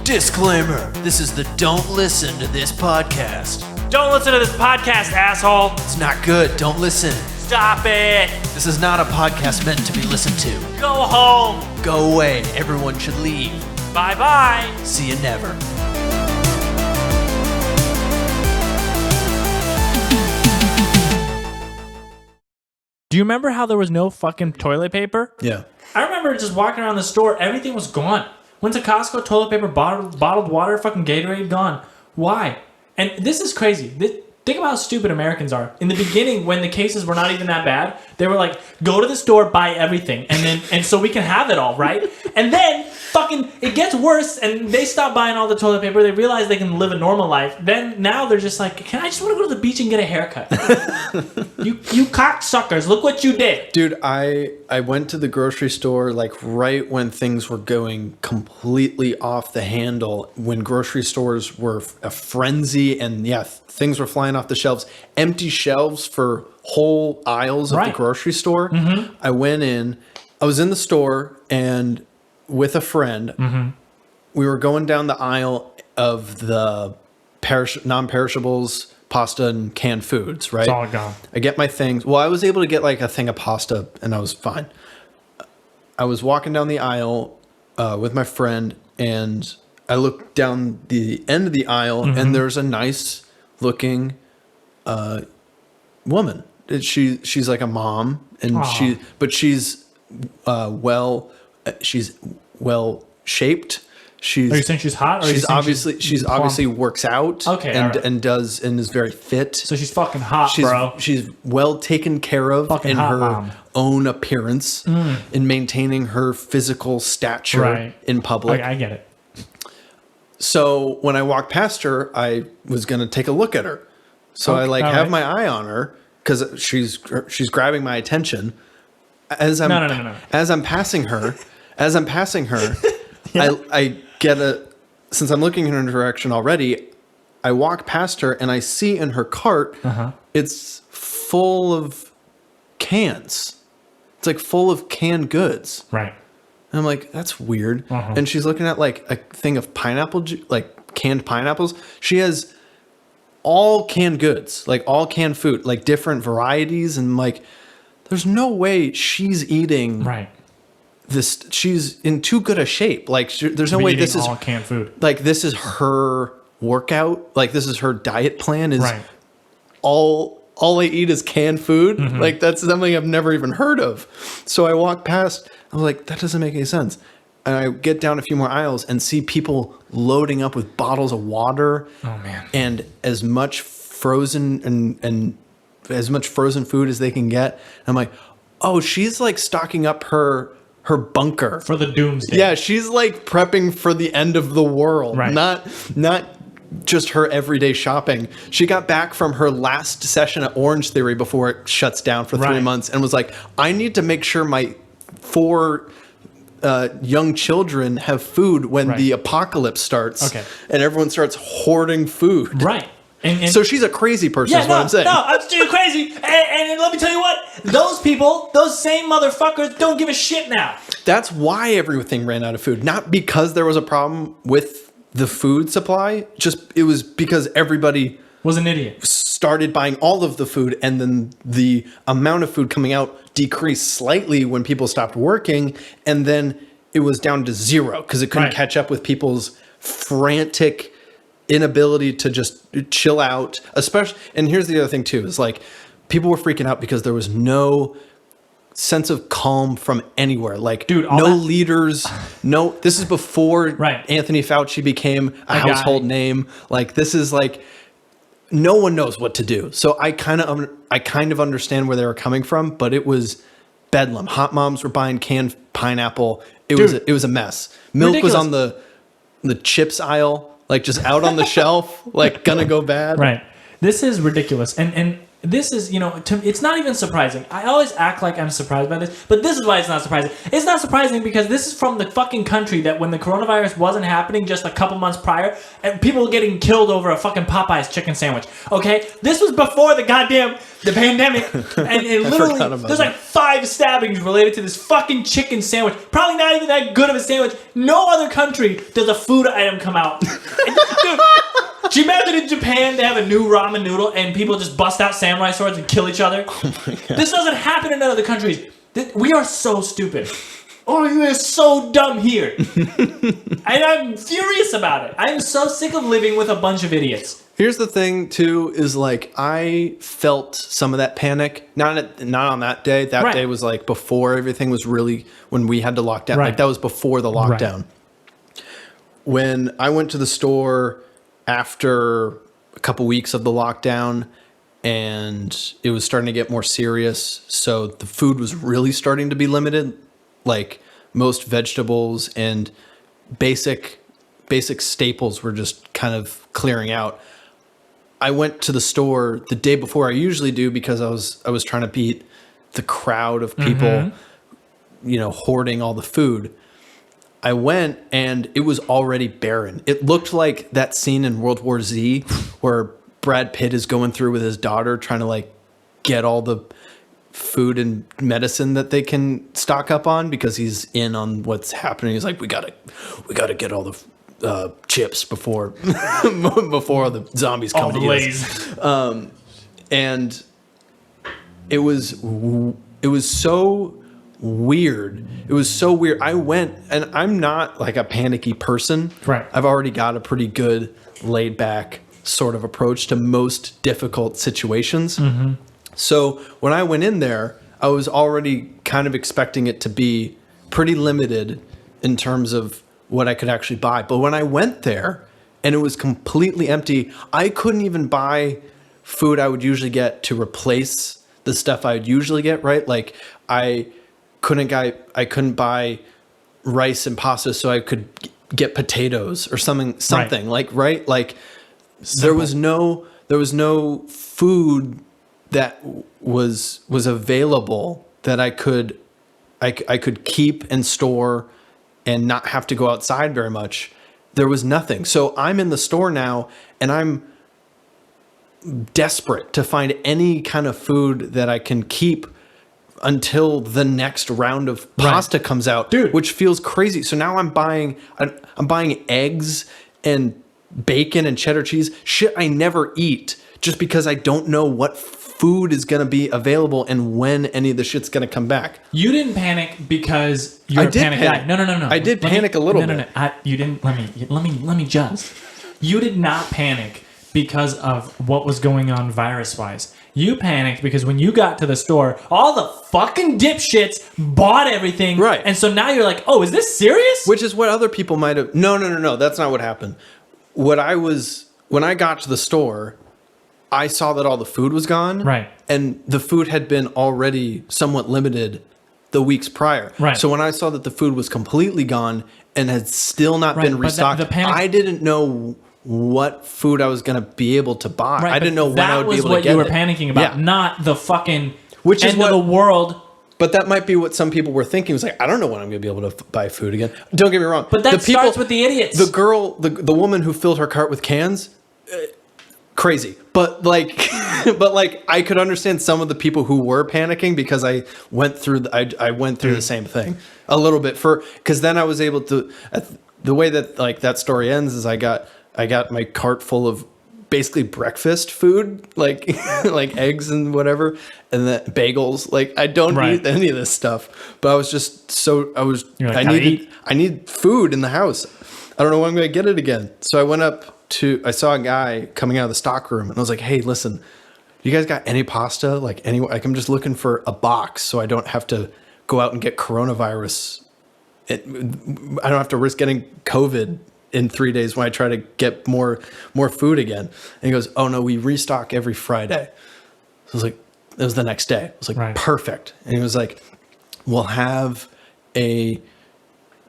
Disclaimer, this is the don't listen to this podcast. Don't listen to this podcast, asshole. It's not good, don't listen. Stop it. This is not a podcast meant to be listened to. Go home. Go away, everyone should leave. Bye-bye. See you never. Do you remember how there was no fucking toilet paper? Yeah. I remember just walking around the store, everything was gone. Went to Costco, toilet paper, bottled water, fucking Gatorade, gone. Why? And this is crazy. Think about how stupid Americans are. In the beginning, when the cases were not even that bad, they were like, go to the store, buy everything, and so we can have it all, right? And then fucking it gets worse, and they stop buying all the toilet paper. They realize they can live a I life. Then now they're just like, I just want to go to the beach and get a haircut. you cocksuckers, look what you did. Dude, I went to the grocery store like right when things were going completely off the handle, when grocery stores were a frenzy and things were flying off the shelves, empty shelves for whole aisles of the grocery store. Mm-hmm. I went in, I was in the store and with a friend, we were going down the aisle of the non-perishables, pasta and canned foods, right? It's all gone. I get my things. Well, I was able to get like a thing of pasta and I was fine. I was walking down the aisle with my friend and I looked down the end of the aisle and there's a nice looking woman. She's like a mom and she's well shaped. Are you saying she's hot? Or she's obviously works out. Okay, and is very fit. So she's fucking hot, bro. She's well taken care of fucking in hot her mom. own appearance, in maintaining her physical stature in public. I get it. So when I walked past her, I was gonna take a look at her. So I have my eye on her because she's grabbing my attention. As I'm passing her, yeah. I get since I'm looking in her direction already, I walk past her and I see in her cart, it's full of cans. It's like full of canned goods. Right. And I'm like, that's weird. And she's looking at like a thing of pineapple, like canned pineapples. She has all canned goods, like all canned food, like different varieties. And like, there's no way she's eating this. She's in too good a shape. Like there's no way this is all canned food. Like this is her workout. Like this is her diet plan is all I eat is canned food. Like that's something I've never even heard of. So I walk past, I was like, that doesn't make any sense. And I get down a few more aisles and see people loading up with bottles of water. Oh man. And as much frozen and as much frozen food as they can get. And I'm like, oh, she's like stocking up her bunker for the doomsday. Yeah, she's like prepping for the end of the world. Right. Not just her everyday shopping. She got back from her last session at Orange Theory before it shuts down for 3 months and was like, I need to make sure my 4 young children have food when the apocalypse starts. Okay. And everyone starts hoarding food. Right. And so she's a crazy person is what I'm saying. No, I'm still crazy. And let me tell you what, those people, those same motherfuckers don't give a shit now. That's why everything ran out of food. Not because there was a problem with the food supply. It was because everybody was an idiot. Started buying all of the food and then the amount of food coming out decreased slightly when people stopped working. And then it was down to 0 because it couldn't catch up with people's frantic inability to just chill out, especially. And here's the other thing too, is like people were freaking out because there was no sense of calm from anywhere. Like, dude, no leaders, this is before Anthony Fauci became a household name. Like this is like, no one knows what to do. So I kind of understand where they were coming from, but it was bedlam. Hot moms were buying canned pineapple. It was a mess. Milk was on the chips aisle, like just out on the shelf, like gonna go bad. Right. This is ridiculous. And This is, it's not even surprising. I always act like I'm surprised by this, but this is why it's not surprising. It's not surprising because this is from the fucking country that when the coronavirus wasn't happening just a couple months prior, and people were getting killed over a fucking Popeye's chicken sandwich. Okay? This was before the pandemic, and it literally, there's like 5 stabbings related to this fucking chicken sandwich. Probably not even that good of a sandwich. No other country does a food item come out. Dude, do you imagine in Japan they have a new ramen noodle and people just bust out samurai swords and kill each other? Oh my God. This doesn't happen in other countries. We are so stupid. Oh, we're so dumb here. And I'm furious about it. I'm so sick of living with a bunch of idiots. Here's the thing, too, is like I felt some of that panic. Not on that day. That day was like before everything was really, when we had to lock down. Like that was before the lockdown. When I went to the store after a couple weeks of the lockdown and it was starting to get more serious, so the food was really starting to be limited, like most vegetables and basic staples were just kind of clearing out. I went to the store the day before I usually do because I was trying to beat the crowd of people, hoarding all the food. I went and it was already barren. It looked like that scene in World War Z where Brad Pitt is going through with his daughter trying to like get all the food and medicine that they can stock up on because he's in on what's happening. He's like, we gotta get all the chips before the zombies come to us. And it was so weird. It was so weird. I went, and I'm not like a panicky person. Right. I've already got a pretty good laid back sort of approach to most difficult situations. Mm-hmm. So when I went in there, I was already kind of expecting it to be pretty limited in terms of what I could actually buy. But when I went there and it was completely empty, I couldn't even buy food I would usually get to replace the stuff I would usually get, right? Like I couldn't buy rice and pasta so I could get potatoes or something right? Like there was no food that was available that I could keep and store and not have to go outside very much. There was nothing. So I'm in the store now and I'm desperate to find any kind of food that I can keep until the next round of pasta comes out, dude, which feels crazy. So now I'm buying eggs and bacon and cheddar cheese, shit I never eat, just because I don't know what food is going to be available and when any of the shit's going to come back. You didn't panic because you're a panic guy. No. I did panic a little bit. No. You didn't. Let me just. You did not panic because of what was going on virus-wise. You panicked because when you got to the store, all the fucking dipshits bought everything. Right. And so now you're like, oh, is this serious? Which is what other people might have. No. That's not what happened. When I got to the store, I saw that all the food was gone. Right. And the food had been already somewhat limited the weeks prior. Right. So when I saw that the food was completely gone and had still not been restocked, I didn't know what food I was going to be able to buy. Right, I didn't know when I would be able to get it. That was what you were panicking about, not the fucking Which is end of the world. But that might be what some people were thinking. It was like, I don't know when I'm going to be able to buy food again. Don't get me wrong. But that starts with the idiots. The girl, the woman who filled her cart with cans, crazy. But like, I could understand some of the people who were panicking because I went through the same thing a little bit because then I was able to. The way that like that story ends is I got my cart full of basically breakfast food, like like eggs and whatever, and then bagels. Like I don't eat any of this stuff, but I was just I need food in the house. I don't know when I'm going to get it again. So I went up I saw a guy coming out of the stock room and I was like, hey, listen, you guys got any pasta? Like I'm just looking for a box so I don't have to go out and get coronavirus. I don't have to risk getting COVID in 3 days when I try to get more food again. And he goes, oh no, we restock every Friday. So I was like, it was the next day. I was like, perfect. And he was like, we'll have a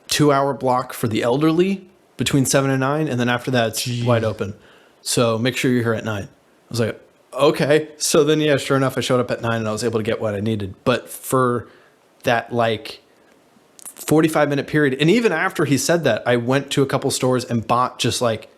2-hour block for the elderly between 7 and 9. And then after that, it's wide open. So make sure you're here at 9. I was like, okay. So then, yeah, sure enough, I showed up at 9 and I was able to get what I needed. But for that, like, 45-minute period, and even after he said that, I went to a couple stores and bought just, like,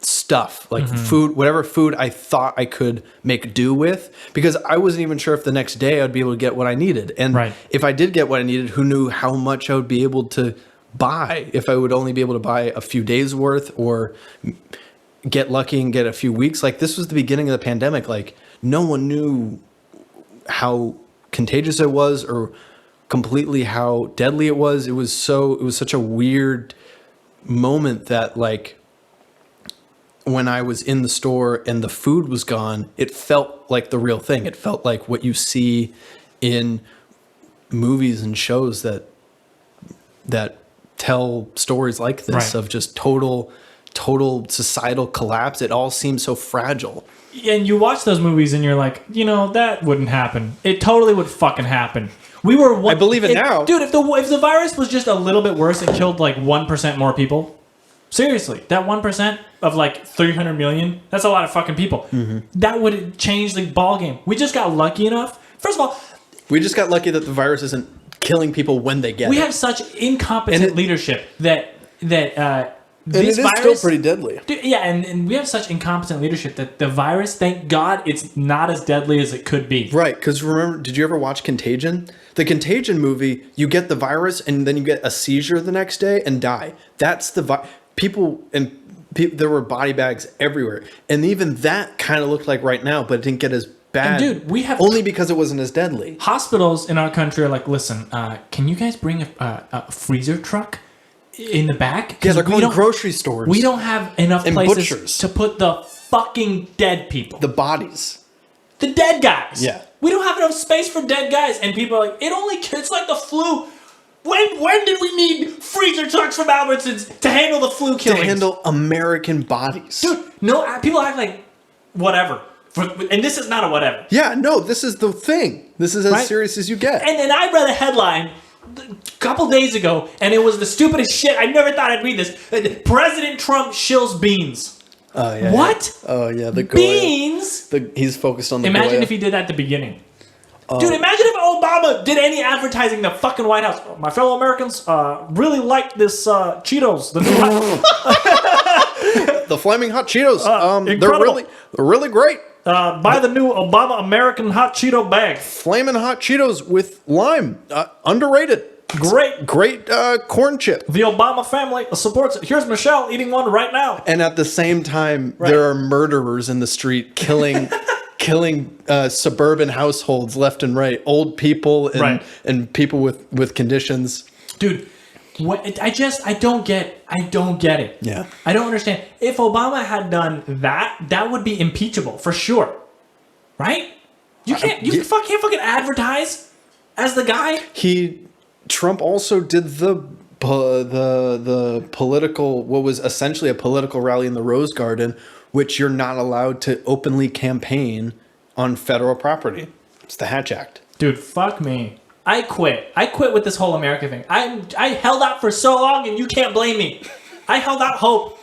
stuff, like food, whatever food I thought I could make do with, because I wasn't even sure if the next day I'd be able to get what I needed. And if I did get what I needed, who knew how much I would be able to buy if I would only be able to buy a few days worth or get lucky and get a few weeks. Like, this was the beginning of the pandemic. Like, no one knew how contagious it was or completely how deadly it was. It was such a weird moment that, like, when I was in the store and the food was gone, it felt like the real thing. It felt like what you see in movies and shows that tell stories like this of just total societal collapse. It all seems so fragile. And you watch those movies and you're like, that wouldn't happen. It totally would fucking happen. I believe it now. Dude, if the virus was just a little bit worse and killed like 1% more people, seriously, that 1% of like 300 million, that's a lot of fucking people. That would change the ball game. We just got lucky enough. First of all, we just got lucky that the virus isn't killing people when they get it. We have such incompetent leadership that and it is still pretty deadly. Dude, yeah, and we have such incompetent leadership that the virus, thank God, it's not as deadly as it could be. Right, because remember, did you ever watch Contagion? The Contagion movie, you get the virus and then you get a seizure the next day and die. That's the people, there were body bags everywhere. And even that kind of looked like right now, but it didn't get as bad. And dude, we have only because it wasn't as deadly. Hospitals in our country are like, listen, can you guys bring a freezer truck in the back? Yeah, they're called grocery stores. We don't have enough places butchers to put the fucking dead people. The bodies. The dead guys. Yeah. We don't have enough space for dead guys. And people are like, it's like the flu. When did we need freezer trucks from Albertsons to handle the flu killings? To handle American bodies. Dude, no, people act like whatever. And this is not a whatever. Yeah, no, this is the thing. This is as serious as you get. And I read a headline a couple days ago, and it was the stupidest shit. I never thought I'd read this. President Trump shills beans. Oh, yeah. What? Oh, yeah, the beans? He's focused on the Imagine if he did that at the beginning. Dude, imagine if Obama did any advertising in the fucking White House. My fellow Americans really like this Cheetos. The the Flaming Hot Cheetos. They're really great. Buy the new Obama American Hot Cheeto bag. Flaming Hot Cheetos with lime. Underrated. Great corn chip. The Obama family supports it. Here's Michelle eating one right now. And at the same time, there are murderers in the street killing suburban households left and right, old people and people with conditions. Dude, I don't get it. Yeah, I don't understand. If Obama had done that would be impeachable for sure, right? You can't fucking advertise as the guy. Trump also did the political, what was essentially a political rally in the Rose Garden, which you're not allowed to openly campaign on federal property. It's the Hatch Act. Dude, fuck me. I quit with this whole America thing. I held out for so long, and you can't blame me. I held out hope.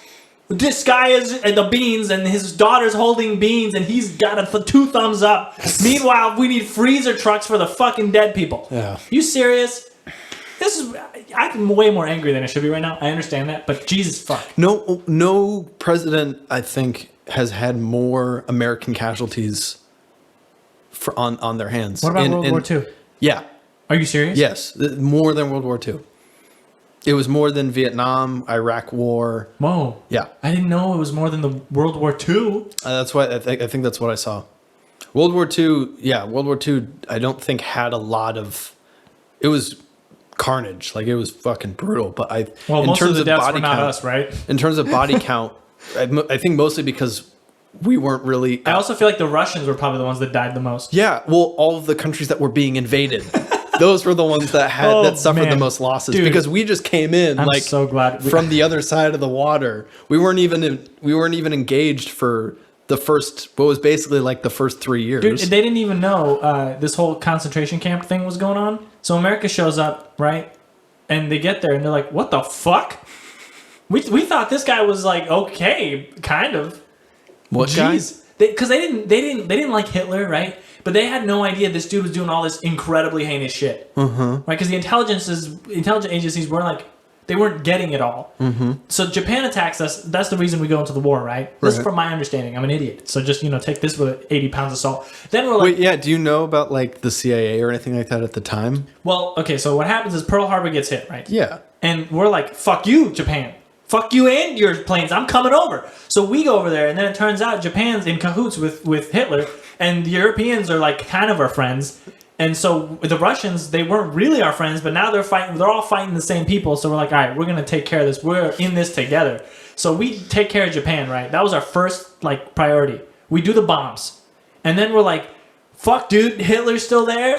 This guy is the beans, and his daughter's holding beans, and he's got 2 thumbs up. Meanwhile, we need freezer trucks for the fucking dead people. Yeah. You serious? I'm way more angry than I should be right now. I understand that, but Jesus fuck. No president, I think, has had more American casualties on their hands. What about World War II? Yeah. Are you serious? Yes, more than World War II. It was more than Vietnam, Iraq War. Whoa. Yeah. I didn't know it was more than the World War II. That's what I think that's what I saw. World War II, World War II, I don't think had a lot of. It was carnage, like it was fucking brutal. But most of the deaths were not us, right? In terms of body count, I think mostly because we weren't really. I also feel like the Russians were probably the ones that died the most. Yeah, well, all of the countries that were being invaded, those were the ones that suffered the most losses. Dude, because we just came in so glad from the other side of the water. We weren't even engaged for the first, what was basically like the first 3 years. Dude, they didn't even know this whole concentration camp thing was going on. So America shows up, right? And they get there and they're like, what the fuck? We thought this guy was like, okay, kind of. What guys? because they didn't like Hitler, right? But they had no idea this dude was doing all this incredibly heinous shit, right? Because the intelligence agencies weren't getting it all. So Japan attacks us. That's the reason we go into the war, right? This is from my understanding. I'm an idiot, so just take this with 80 pounds of salt. Then we're like, wait, yeah. Do you know about like the CIA or anything like that at the time? well, okay. So what happens is Pearl Harbor gets hit, right? Yeah. And we're like, fuck you, Japan. Fuck you and your planes. I'm coming over. So we go over there, and then it turns out Japan's in cahoots with Hitler, and the Europeans are like kind of our friends. And so the Russians, they weren't really our friends, but now they're fighting. They're all fighting the same people. So we're like, all right, we're gonna take care of this. We're in this together. So we take care of Japan, right? That was our first priority. We do the bombs, and then we're like, fuck, dude, Hitler's still there.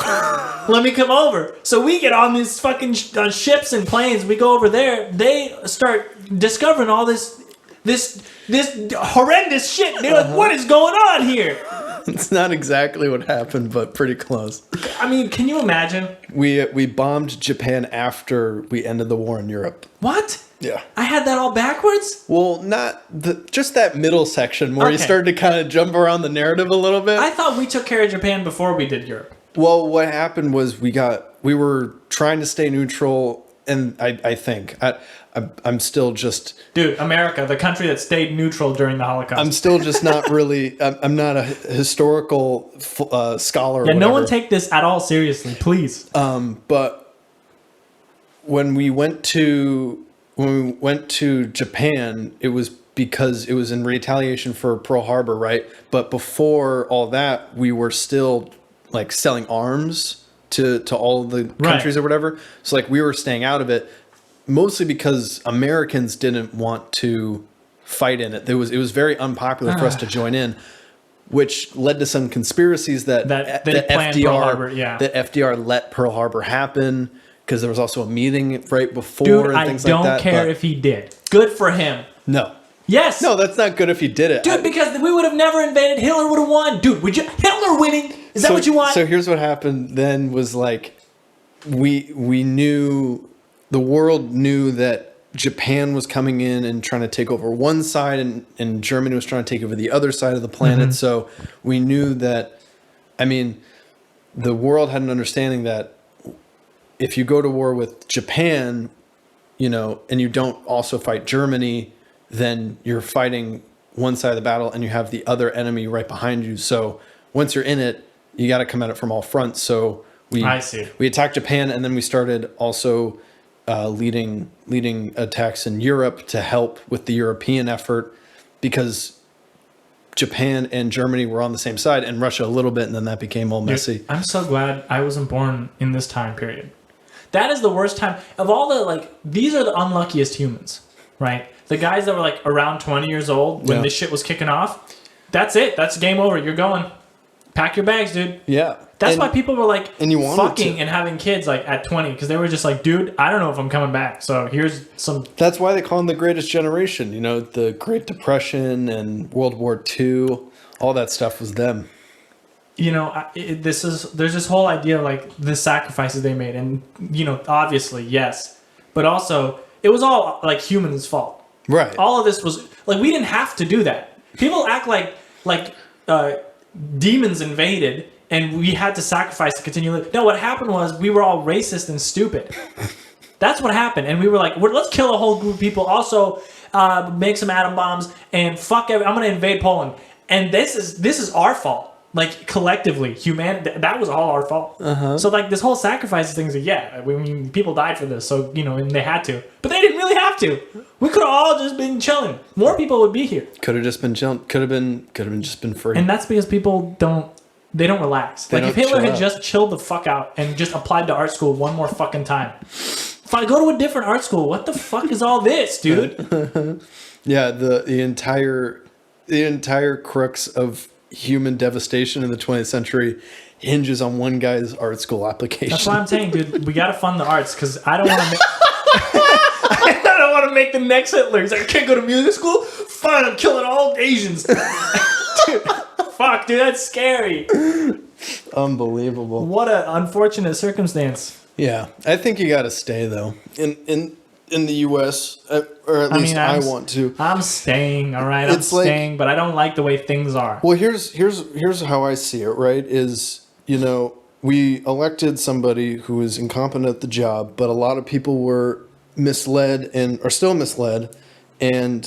Let me come over. So we get on these fucking ships and planes. We go over there. They start discovering all this horrendous shit. They're like, what is going on here? It's not exactly what happened, but pretty close. I mean, can you imagine? We bombed Japan after we ended the war in Europe. What? Yeah. I had that all backwards? Well, not just that middle section where you started to kind of jump around the narrative a little bit. I thought we took care of Japan before we did Europe. Well, what happened was we were trying to stay neutral, and I'm still just... Dude, America, the country that stayed neutral during the Holocaust. I'm still just not really... I'm not a historical scholar. Yeah, no one take this at all seriously, please. But when we went to Japan, it was because it was in retaliation for Pearl Harbor, right? But before all that, we were still selling arms to all the countries or whatever. So we were staying out of it. Mostly because Americans didn't want to fight in it. It was very unpopular for us to join in, which led to some conspiracies that FDR let Pearl Harbor happen because there was also a meeting right before and things like that. I don't care if he did. Good for him. No. Yes. No, that's not good if he did it. Dude, because we would have never invaded. Hitler would have won. Dude, Hitler winning? Is that what you want? So here's what happened then was we knew... The world knew that Japan was coming in and trying to take over one side, and Germany was trying to take over the other side of the planet. So we knew that, the world had an understanding that if you go to war with Japan, and you don't also fight Germany, then you're fighting one side of the battle and you have the other enemy right behind you. So once you're in it, you got to come at it from all fronts. So we attacked Japan, and then we started also... leading attacks in Europe to help with the European effort because Japan and Germany were on the same side and Russia a little bit, and then that became all messy. Dude, I'm so glad I wasn't born in this time period. That is the worst time of all the these are the unluckiest humans, right? The guys that were around 20 years old when this shit was kicking off. That's it. That's game over. You're going. Pack your bags, dude. Yeah. That's why people were fucking and having kids at 20 because they were just dude, I don't know if I'm coming back. So here's some. That's why they call them the greatest generation. The Great Depression and World War II, all that stuff was them. There's this whole idea of the sacrifices they made, and obviously yes, but also it was all humans' fault. Right. All of this was we didn't have to do that. People act like demons invaded. And we had to sacrifice to continue living. No, what happened was we were all racist and stupid. That's what happened. And we were let's kill a whole group of people. Also, make some atom bombs and fuck I'm going to invade Poland. And this is our fault. Collectively, that was all our fault. So this whole sacrifice thing is people died for this. So, and they had to. But they didn't really have to. We could have all just been chilling. More people would be here. Could have just been chilling. Could have been just been free. And that's because people don't relax. If Hitler had just chilled the fuck out and just applied to art school one more fucking time. If I go to a different art school, what the fuck is all this, dude? Yeah, the entire crux of human devastation in the 20th century hinges on one guy's art school application. That's why I'm saying, dude, we gotta fund the arts because I don't want to make I don't want to make the next Hitler. He's I can't go to music school? Fine, I'm killing all Asians. Dude. Fuck, dude, that's scary. Unbelievable. What an unfortunate circumstance. Yeah, I think you got to stay though. And in the U.S., or at least I want to. I'm staying, all right? I'm staying, but I don't like the way things are. Well, here's how I see it, right? Is, we elected somebody who is incompetent at the job, but a lot of people were misled and are still misled. And,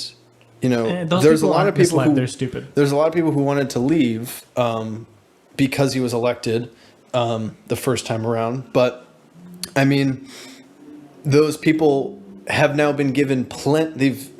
there's a lot of people who... They're stupid. There's a lot of people who wanted to leave because he was elected the first time around. But, I mean, those people have now been given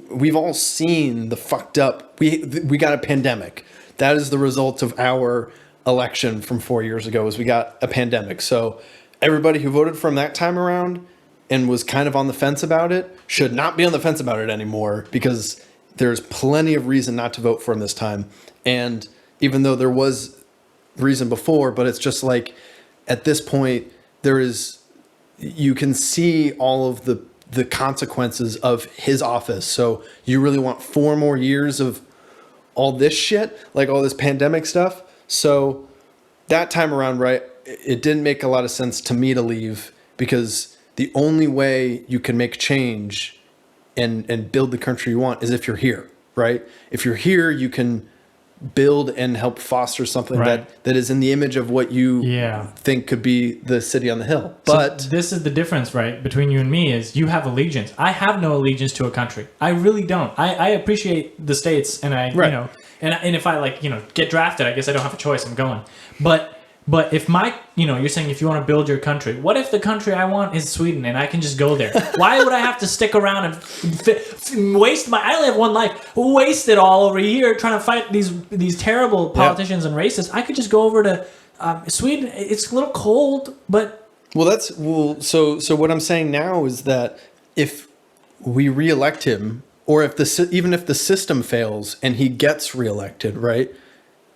we've all seen the fucked up... We got a pandemic. That is the result of our election from 4 years ago, is we got a pandemic. So everybody who voted from that time around and was kind of on the fence about it should not be on the fence about it anymore, because there's plenty of reason not to vote for him this time. And even though there was reason before, but it's just like, at this point, you can see all of the consequences of his office. So you really want 4 more years of all this shit, like all this pandemic stuff? So that time around, right, it didn't make a lot of sense to me to leave, because the only way you can make change and build the country you want is if you're here, right? If you're here, you can build and help foster something that is in the image of what you think could be the city on the hill. But so this is the difference, right, between you and me, is you have allegiance. I have no allegiance to a country. I really don't. I appreciate the states, and and if I get drafted, I guess I don't have a choice. I'm going. But if you're saying if you want to build your country, what if the country I want is Sweden and I can just go there? Why would I have to stick around and waste I only have one life, waste it all over here trying to fight these terrible politicians and racists? I could just go over to Sweden. It's a little cold, but... So what I'm saying now is that if we reelect him, or even if the system fails and he gets reelected, right?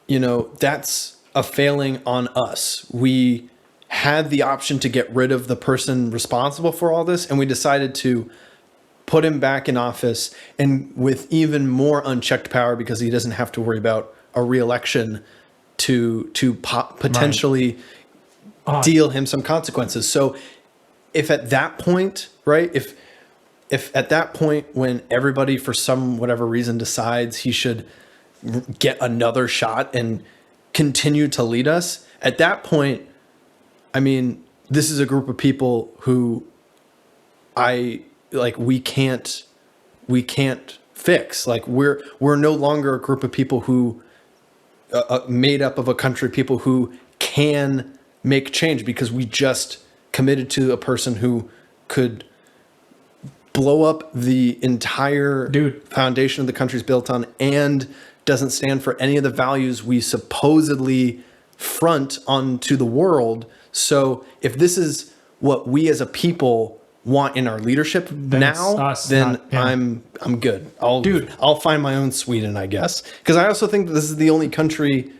That's a failing on us. We had the option to get rid of the person responsible for all this, and we decided to put him back in office, and with even more unchecked power, because he doesn't have to worry about a reelection to potentially deal him some consequences. So if at that point, right, if at that point when everybody for some whatever reason decides he should get another shot and continue to lead us, at that point, I mean, this is a group of people who we can't fix. Like, we're no longer a group of people who made up of a country, people who can make change, because we just committed to a person who could blow up the entire foundation of the country's built on, and doesn't stand for any of the values we supposedly front onto the world. So if this is what we as a people want in our leadership I'm good. I'll find my own Sweden, I guess. Because I also think that this is the only country,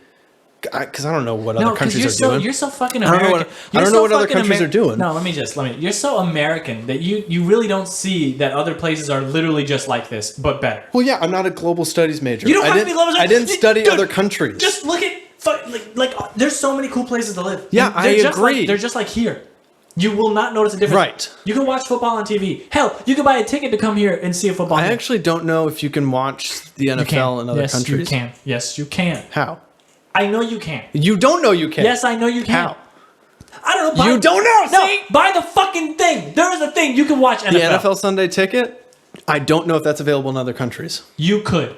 because I don't know what other countries are doing. You're so fucking American. I don't know what other countries are doing. No, let me. You're so American that you really don't see that other places are literally just like this, but better. Well, yeah, I'm not a global studies major. You don't have to be global studies. I didn't study other countries. Just look at there's so many cool places to live. Yeah, I agree. They're just like here. You will not notice a difference. Right. You can watch football on TV. Hell, you can buy a ticket to come here and see a football game. I actually don't know if you can watch the NFL in other countries. Yes, you can. How? I know you can. You don't know you can. Yes, I know you can. How? I don't know. You don't know. No, buy the fucking thing. There is a thing you can watch NFL. The NFL Sunday Ticket? I don't know if that's available in other countries. You could.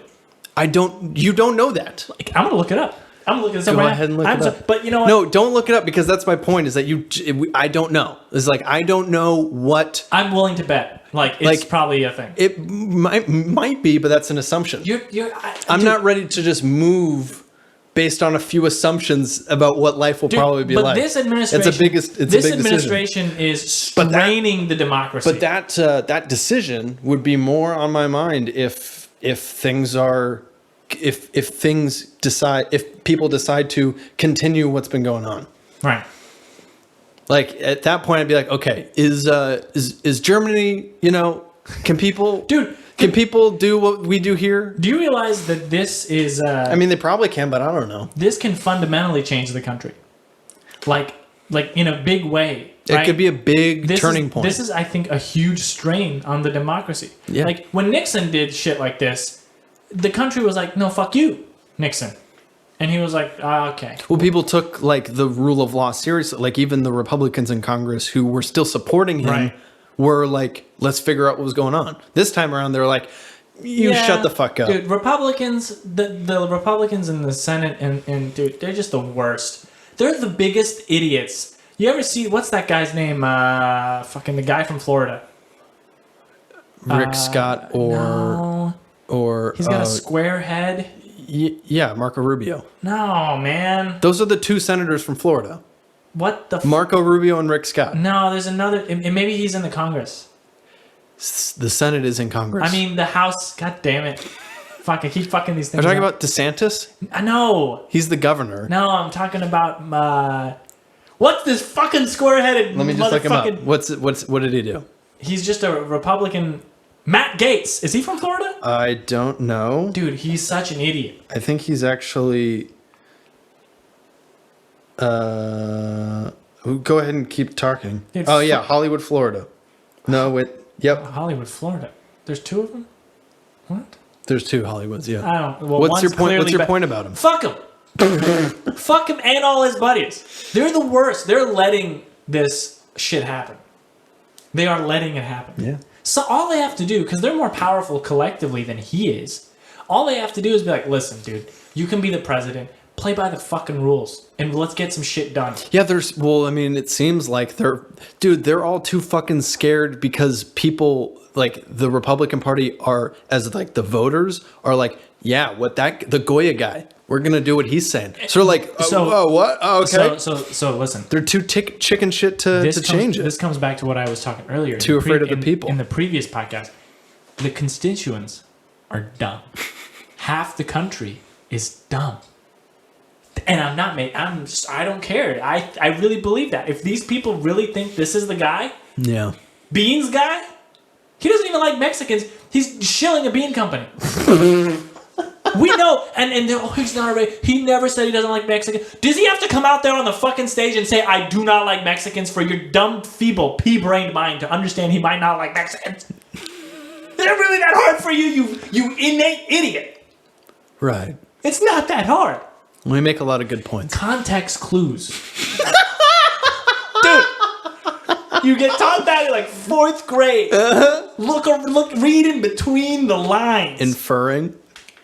You don't know that. I'm going to look it up. I'm looking this up right now. Go ahead and look it up. But you know what? No, don't look it up, because that's my point, is that I don't know. It's like, I don't know what... I'm willing to bet. It's probably a thing. It might be, but that's an assumption. I'm not ready to just move based on a few assumptions about what life will probably be like. But this administration... This administration is straining the democracy. But that decision would be more on my mind if things are... If people decide to continue what's been going on, right? Like, at that point, I'd be like, okay, is Germany? Can people, Can people do what we do here? Do you realize that this is? I mean, they probably can, but I don't know. This can fundamentally change the country. Like, like in a big way. It could be a big turning point. This is, I think, a huge strain on the democracy. Yeah. Like when Nixon did shit like this, the country was like, no, fuck you, Nixon. And he was like, okay. Well, people took like the rule of law seriously. Like even the Republicans in Congress who were still supporting him were like, let's figure out what was going on. This time around, they're like, you shut the fuck up. Dude, Republicans, the Republicans in the Senate, and dude, they're just the worst. They're the biggest idiots. You ever see, what's that guy's name? Fucking the guy from Florida. Rick Scott or he's got a square head. Yeah, Marco Rubio. No, man. Those are the two senators from Florida. What the Marco Rubio and Rick Scott. No, there's another, and maybe he's in the Congress. The Senate is in Congress. I mean, the House, god damn it. Fuck, I keep fucking these things Are you talking up. about DeSantis? I know. He's the governor. No, I'm talking about, what's this fucking square-headed Let me just look him up. motherfucking... What did he do? He's just a Republican. Matt Gaetz. Is he from Florida? I don't know. Dude, he's such an idiot. I think he's actually... go ahead and keep talking. Dude, oh, yeah, Hollywood, Florida. No, wait. Yep. Hollywood, Florida. There's two of them? What? There's two Hollywoods, yeah. I don't... Well, What's your one's point? clearly What's your point about him? Fuck him. Fuck him and all his buddies. They're the worst. They're letting this shit happen. They are letting it happen. Yeah. So all they have to do, because they're more powerful collectively than he is, all they have to do is be like, listen, dude, you can be the president, play by the fucking rules, and let's get some shit done. Yeah, I mean, it seems like they're all too fucking scared because people, like, the Republican Party are, as like the voters, are like, yeah, the Goya guy, we're going to do what he's saying. So like, what? Oh, okay. So listen. They're too chicken shit to change it. This comes back to what I was talking earlier. Too afraid of the people. In the previous podcast, the constituents are dumb. Half the country is dumb. And I don't care. I really believe that. If these people really think this is the guy, yeah, Beans guy, he doesn't even like Mexicans. He's shilling a bean company. We know, and he's not a he never said he doesn't like Mexicans. Does he have to come out there on the fucking stage and say, I do not like Mexicans, for your dumb, feeble, pea-brained mind to understand he might not like Mexicans? Is it really that hard for you, you innate idiot? Right. It's not that hard. We make a lot of good points. Context clues. Dude, you get taught that in like 4th grade. Look, read in between the lines. Inferring.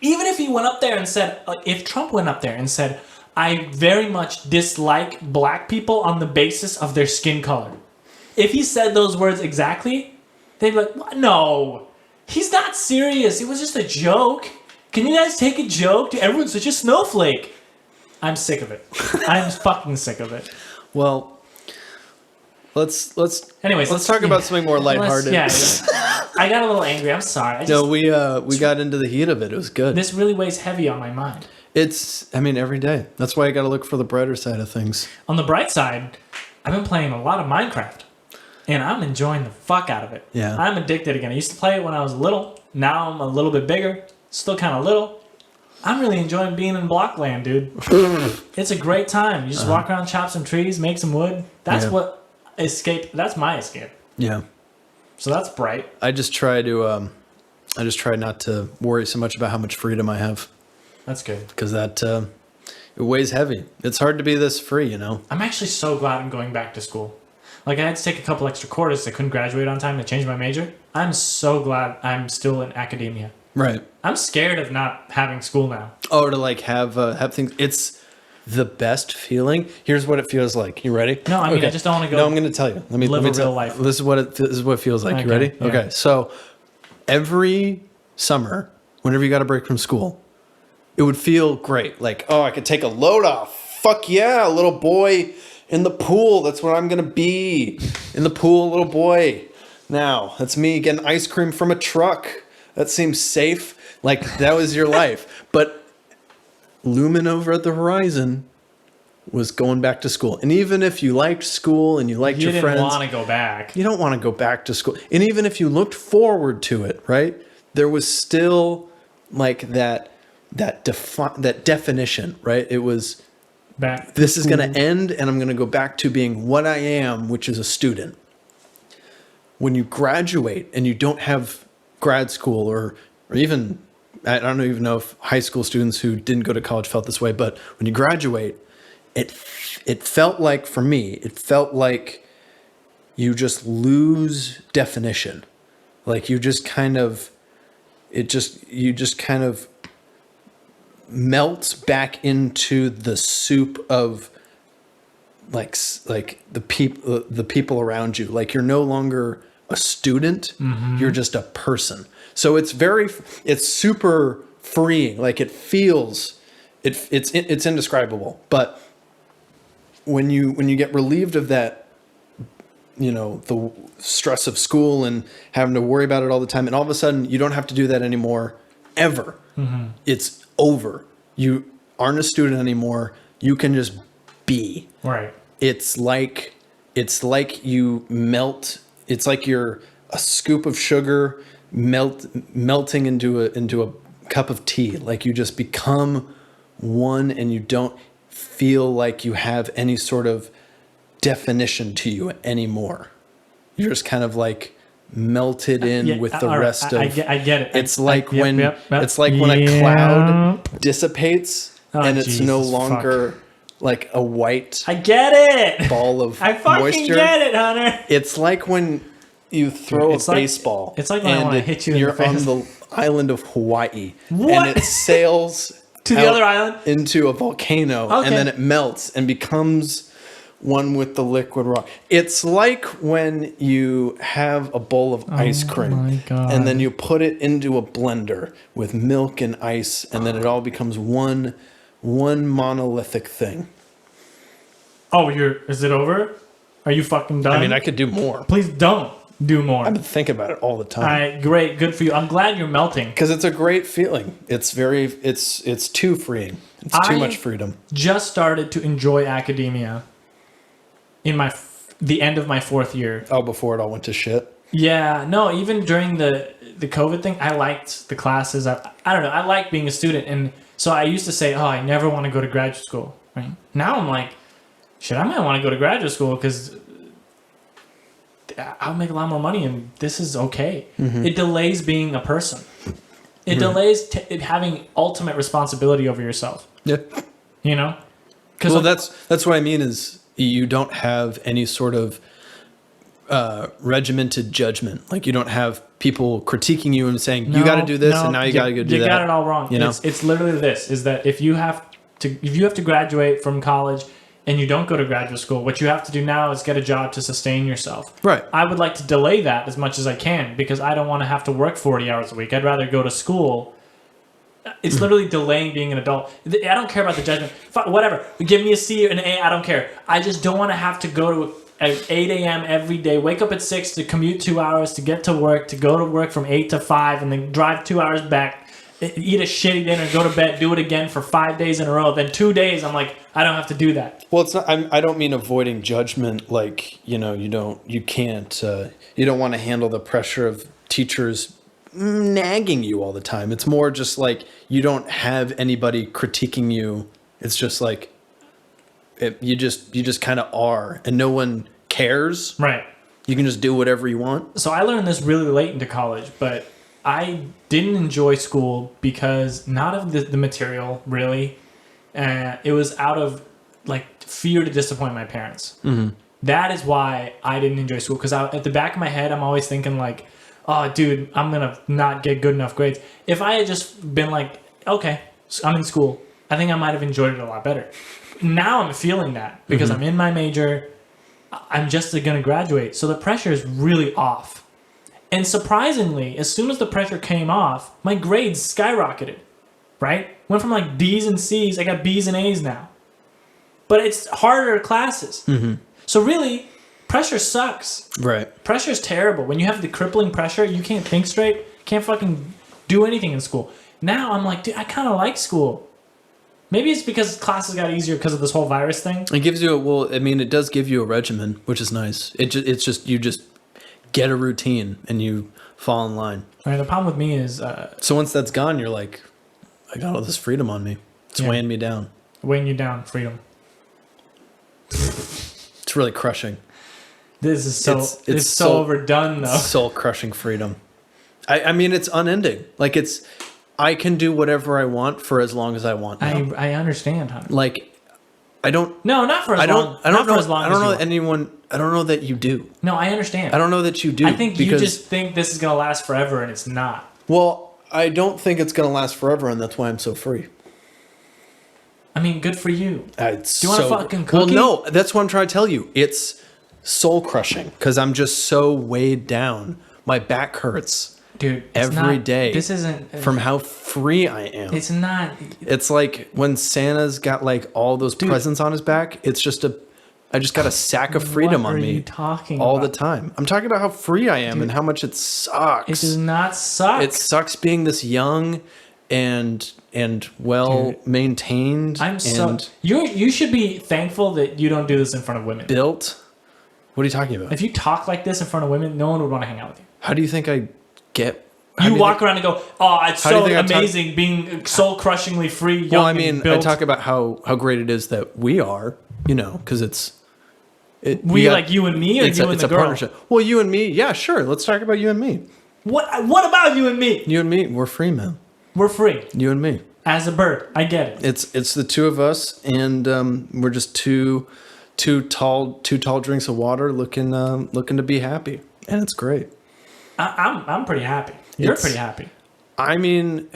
Even if he went up there and said, if Trump went up there and said, I very much dislike black people on the basis of their skin color. If he said those words exactly, they'd be like, what? No, he's not serious. It was just a joke. Can you guys take a joke? Dude, everyone's such a snowflake. I'm sick of it. I'm fucking sick of it. Well, let's Anyways, talk about something more lighthearted. Yeah. I got a little angry. I'm sorry. No, we got into the heat of it. It was good. This really weighs heavy on my mind. Every day. That's why I got to look for the brighter side of things. On the bright side, I've been playing a lot of Minecraft, and I'm enjoying the fuck out of it. Yeah. I'm addicted again. I used to play it when I was little. Now I'm a little bit bigger. Still kind of little. I'm really enjoying being in Blockland, dude. It's a great time. You just walk around, chop some trees, make some wood. That's that's my escape. Yeah. So that's bright. I just try not to worry so much about how much freedom I have. That's good. Because it weighs heavy. It's hard to be this free, you know? I'm actually so glad I'm going back to school. Like, I had to take a couple extra quarters. I couldn't graduate on time to change my major. I'm so glad I'm still in academia. Right. I'm scared of not having school now. Oh, to like have things. It's the best feeling. Here's what it feels like. You ready? No, I mean, okay. I just don't want to go. No, I'm going to tell you. Let me real life. This is what it feels like. Okay, You ready? yeah. Okay. So every summer, whenever you got a break from school, it would feel great. Like, oh, I could take a load off. Fuck yeah, little boy in the pool. That's what I'm going to be. In the pool, little boy. Now, that's me getting ice cream from a truck. That seems safe. Like, that was your life. But looming over at the horizon was going back to school. And even if you liked school and you liked your friends, you didn't want to go back. You don't want to go back to school. And even if you looked forward to it, right? There was still like that definition, right? It was back. This is going to end, and I'm going to go back to being what I am, which is a student. When you graduate and you don't have grad school or even, I don't even know if high school students who didn't go to college felt this way, but when you graduate, it felt like, for me, it felt like you just lose definition. Like you just kind of melts back into the soup of like the people around you. Like you're no longer a student, you're just a person. So it's super freeing. Like it feels, it's indescribable. But when you get relieved of that, the stress of school and having to worry about it all the time, and all of a sudden you don't have to do that anymore, ever. It's over. You aren't a student anymore. You can just be. Right. It's like you melt. It's like you're a scoop of sugar melting into a cup of tea. Like you just become one, and you don't feel like you have any sort of definition to you anymore. You're just kind of like melted in with the rest of. I get it. It's like when a cloud dissipates and it's no longer like a white. I get it. Ball of I fucking moisture. get it, Hunter. It's like when you throw a baseball. It's like when I want to hit you in the face. You're on the island of Hawaii, What? and it sails to the other island into a volcano, and then it melts and becomes one with the liquid rock. It's like when you have a bowl of ice cream, and then you put it into a blender with milk and ice, and then it all becomes one monolithic thing. Oh, is it over? Are you fucking done? I mean, I could do more. Please don't do more. I've been thinking about it all the time. All right, great, good for you. I'm glad you're melting. Because it's a great feeling. It's too freeing. It's too much freedom. Just started to enjoy academia in the end of my 4th year. Oh, before it all went to shit? Yeah, no, even during the COVID thing, I liked the classes. I don't know, I like being a student. And so I used to say, oh, I never want to go to graduate school. Right? Now I'm like, shit, I might want to go to graduate school because I'll make a lot more money and this is okay. It delays being a person. It delays having ultimate responsibility over yourself. Yeah. Well, that's what I mean is you don't have any sort of regimented judgment. Like you don't have people critiquing you and saying, you got to do this and now you got to go do that. You got it all wrong. It's literally this, is that if you have to graduate from college and you don't go to graduate school, what you have to do now is get a job to sustain yourself. Right. I would like to delay that as much as I can because I don't want to have to work 40 hours a week. I'd rather go to school. It's literally delaying being an adult. I don't care about the judgment. Whatever. Give me a C or an A. I don't care. I just don't want to have to go to at 8 a.m. every day, wake up at 6 to commute 2 hours to get to work, to go to work from 8 to 5, and then drive 2 hours back, eat a shitty dinner, go to bed, do it again for 5 days in a row. Then 2 days, I'm like, I don't have to do that. Well, it's not. I don't mean avoiding judgment. Like you don't want to handle the pressure of teachers nagging you all the time. It's more just like you don't have anybody critiquing you. It's just like you just kind of are, and no one cares. Right. You can just do whatever you want. So I learned this really late into college, but I didn't enjoy school because not of the material really. It was out of like fear to disappoint my parents. That is why I didn't enjoy school, because at the back of my head I'm always thinking like, oh, dude, I'm going to not get good enough grades. If I had just been like, okay, I'm in school, I think I might have enjoyed it a lot better. Now I'm feeling that because I'm in my major. I'm just going to graduate. So the pressure is really off. And surprisingly, as soon as the pressure came off, my grades skyrocketed, right? Went from like D's and C's. I got B's and A's now. But it's harder classes. So really, pressure sucks. Right. Pressure is terrible. When you have the crippling pressure, you can't think straight, can't fucking do anything in school. Now I'm like, dude, I kind of like school. Maybe it's because classes got easier because of this whole virus thing. It gives you it does give you a regimen, which is nice. It's just you just get a routine and you fall in line. Right, the problem with me is... so once that's gone, you're like, I got all this freedom on me. It's weighing me down. Weighing you down, freedom. It's really crushing. This is so it's so soul, overdone though. Soul crushing freedom. I mean, it's unending. Like I can do whatever I want for as long as I want. Now. I understand, Hunter. Like, I don't. No, not for as long. I don't know. As long I don't as know you anyone. I don't know that you do. No, I understand. I don't know that you do. I think you just think this is gonna last forever, and it's not. Well, I don't think it's gonna last forever, and that's why I'm so free. I mean, good for you. Do you want a fucking cookie? Well, no. That's what I'm trying to tell you. It's soul crushing because I'm just so weighed down. My back hurts, dude. Every day. This isn't from how free I am. It's not. It's like when Santa's got like all those presents on his back. It's just I just got a sack of freedom on me. What are you talking all about? the time? I'm talking about how free I am and how much it sucks. It does not suck. It sucks being this young and well maintained. You should be thankful that you don't do this in front of women. Built. What are you talking about? If you talk like this in front of women, no one would want to hang out with you. How do you think I get? You walk around and go, "Oh, it's so amazing being soul crushingly free." Young and built. I talk about how great it is that we are. You know, because like you and me, or you and the girl? Partnership. Well, you and me, yeah, sure. Let's talk about you and me. What about you and me? You and me, we're free, man. We're free. You and me. As a bird, I get it. It's the two of us, and we're just two tall drinks of water, looking to be happy, and it's great. I'm pretty happy. You're pretty happy. I mean,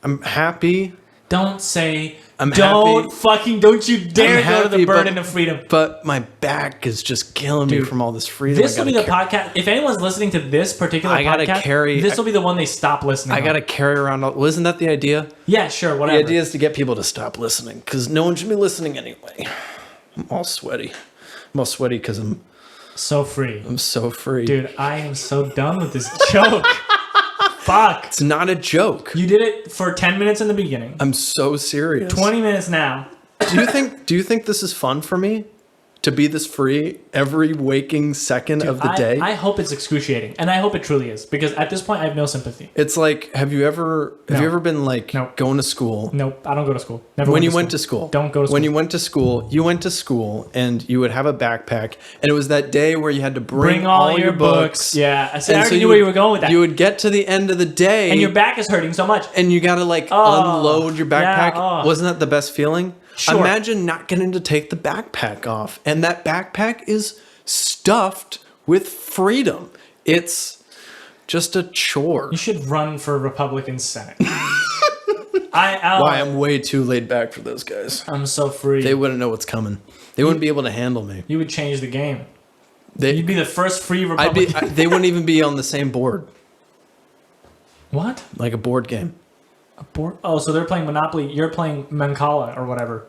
I'm happy. Don't say. Don't you dare go to the burden of freedom. But my back is just killing me from all this freedom. This will be the podcast. If anyone's listening to this particular podcast, this will be the one they stop listening. I got to carry around. Well, isn't that the idea? Yeah, sure, whatever. The idea is to get people to stop listening because no one should be listening anyway. I'm all sweaty. I'm all sweaty because I'm so free. I'm so free. Dude, I am so done with this joke. Fuck. It's not a joke. You did it for 10 minutes in the beginning. I'm so serious. 20 minutes now. Do you think this is fun for me? To be this free every waking second of the day? I hope it's excruciating. And I hope it truly is. Because at this point I have no sympathy. It's like, have you ever been like going to school? Nope, I don't go to school. Never when you went to school. Don't go to school. When you went to school and you would have a backpack and it was that day where you had to bring all your books. Yeah. I already knew where you were going with that. You would get to the end of the day. And your back is hurting so much. And you got to unload your backpack. Yeah, Wasn't that the best feeling? Sure. Imagine not getting to take the backpack off. And that backpack is stuffed with freedom. It's just a chore. You should run for Republican Senate. Why? I'm way too laid back for those guys. I'm so free. They wouldn't know what's coming. They wouldn't be able to handle me. You would change the game. You'd be the first free Republican. They wouldn't even be on the same board. What? Like a board game. A board? Oh, so they're playing Monopoly. You're playing Mancala or whatever.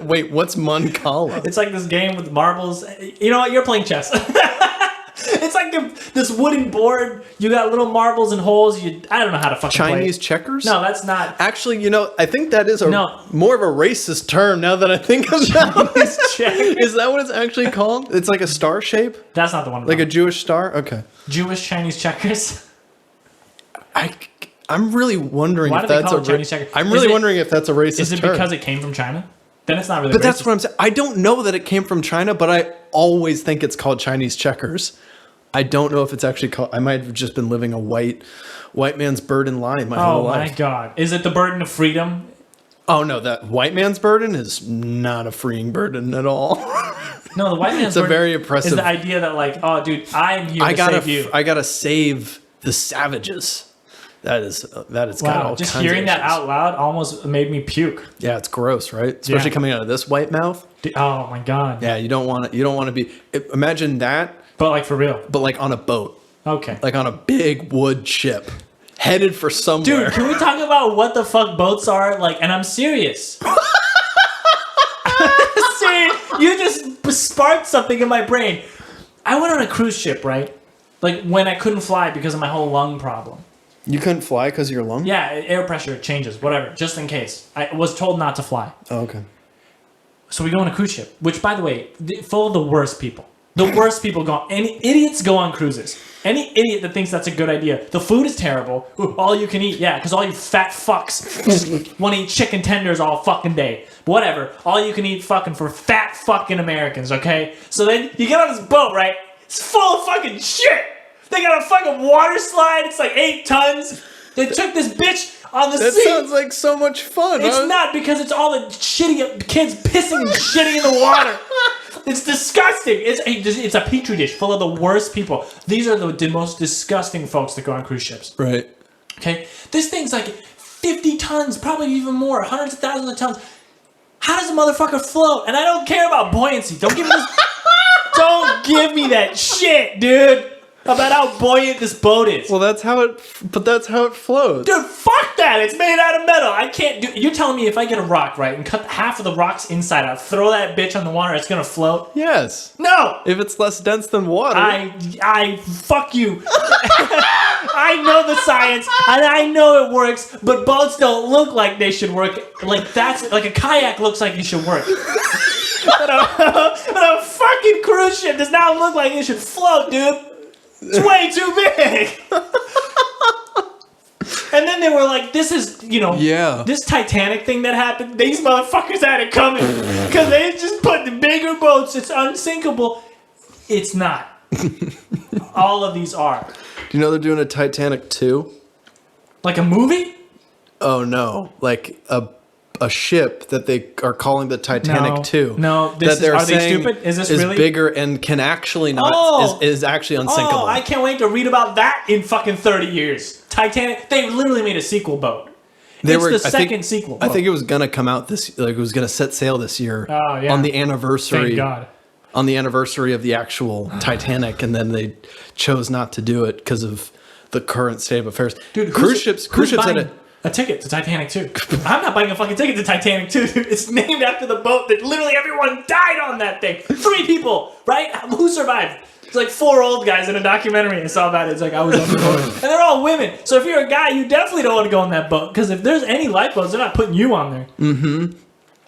Wait, what's Mancala? It's like this game with marbles. You know what? You're playing chess. It's like this wooden board. You got little marbles and holes. I don't know how to fucking play Chinese checkers? No, that's not. Actually, I think that is more of a racist term now that I think of Chinese checkers. Is that what it's actually called? It's like a star shape? That's not the one. Like a Jewish star? Okay. Jewish Chinese checkers? I'm really wondering if that's a Chinese checker. I'm really wondering if that's a racist term. Is it because it came from China? Then it's not really. But that's what I'm saying. I don't know that it came from China, but I always think it's called Chinese checkers. I don't know if it's actually called. I might have just been living a white man's burden lie my whole life. Oh my god! Is it the burden of freedom? Oh no, that white man's burden is not a freeing burden at all. No, the white man's burden. It's a very oppressive. Is the idea that oh, dude, I'm here to save you. I gotta save the savages. That is got all just kinds hearing of that out loud almost made me puke. Yeah, it's gross, right? Especially coming out of this white mouth. Oh my god. Yeah, you don't want to be. Imagine that. But like for real. But like on a boat. Okay. Like on a big wood ship, headed for somewhere. Dude, can we talk about what the fuck boats are like? And I'm serious. You just sparked something in my brain. I went on a cruise ship, right? Like when I couldn't fly because of my whole lung problem. You couldn't fly because of your lung? Yeah, air pressure changes, whatever, just in case. I was told not to fly. Oh, okay. So we go on a cruise ship, which, by the way, full of the worst people. The worst people go. Any idiots go on cruises. Any idiot that thinks that's a good idea. The food is terrible. Ooh, all you can eat. Yeah, because all you fat fucks want to eat chicken tenders all fucking day. Whatever. All you can eat fucking for fat fucking Americans, okay? So then you get on this boat, right? It's full of fucking shit. They got a fucking water slide. It's like 8 tons. They took this bitch on the sea. That sounds like so much fun. It's not, because it's all the shitty kids pissing and shitting in the water. It's disgusting. It's a petri dish full of the worst people. These are the most disgusting folks that go on cruise ships. Right. Okay? This thing's like 50 tons, probably even more, hundreds of thousands of tons. How does a motherfucker float? And I don't care about buoyancy. Don't give me this. Don't give me that shit, dude. About how buoyant this boat is. Well, that's how it flows. Dude, fuck that. It's made out of metal. I can't do. You're telling me if I get a rock, right, and cut half of the rocks inside out, throw that bitch on the water, it's gonna float? Yes. No. If it's less dense than water. I fuck you. I know the science and I know it works, but boats don't look like they should work. Like a kayak looks like it should work. But a fucking cruise ship does not look like it should float, dude. It's way too big. And then they were like, this is, this Titanic thing that happened, these motherfuckers had it coming. Because they just put the bigger boats, it's unsinkable. It's not. All of these are. Do you know they're doing a Titanic 2? Like a movie? Oh, no. Like a ship that they are calling the Titanic 2. No, are they stupid? Is this really bigger and can actually not is actually unsinkable? Oh, I can't wait to read about that in fucking 30 years. Titanic, they literally made a sequel boat. It's the second sequel boat. I think it was gonna come out it was gonna set sail this year. Oh, yeah. On the anniversary. Thank God. On the anniversary of the actual Titanic, and then they chose not to do it because of the current state of affairs. Dude, cruise ships had a ticket to Titanic 2. I'm not buying a fucking ticket to Titanic 2. It's named after the boat that literally everyone died on that thing. 3 people, right? Who survived? It's like 4 old guys in a documentary I saw about it. It's like, I was on the boat. And they're all women. So if you're a guy, you definitely don't want to go on that boat. Because if there's any lifeboats, they're not putting you on there. Mm-hmm.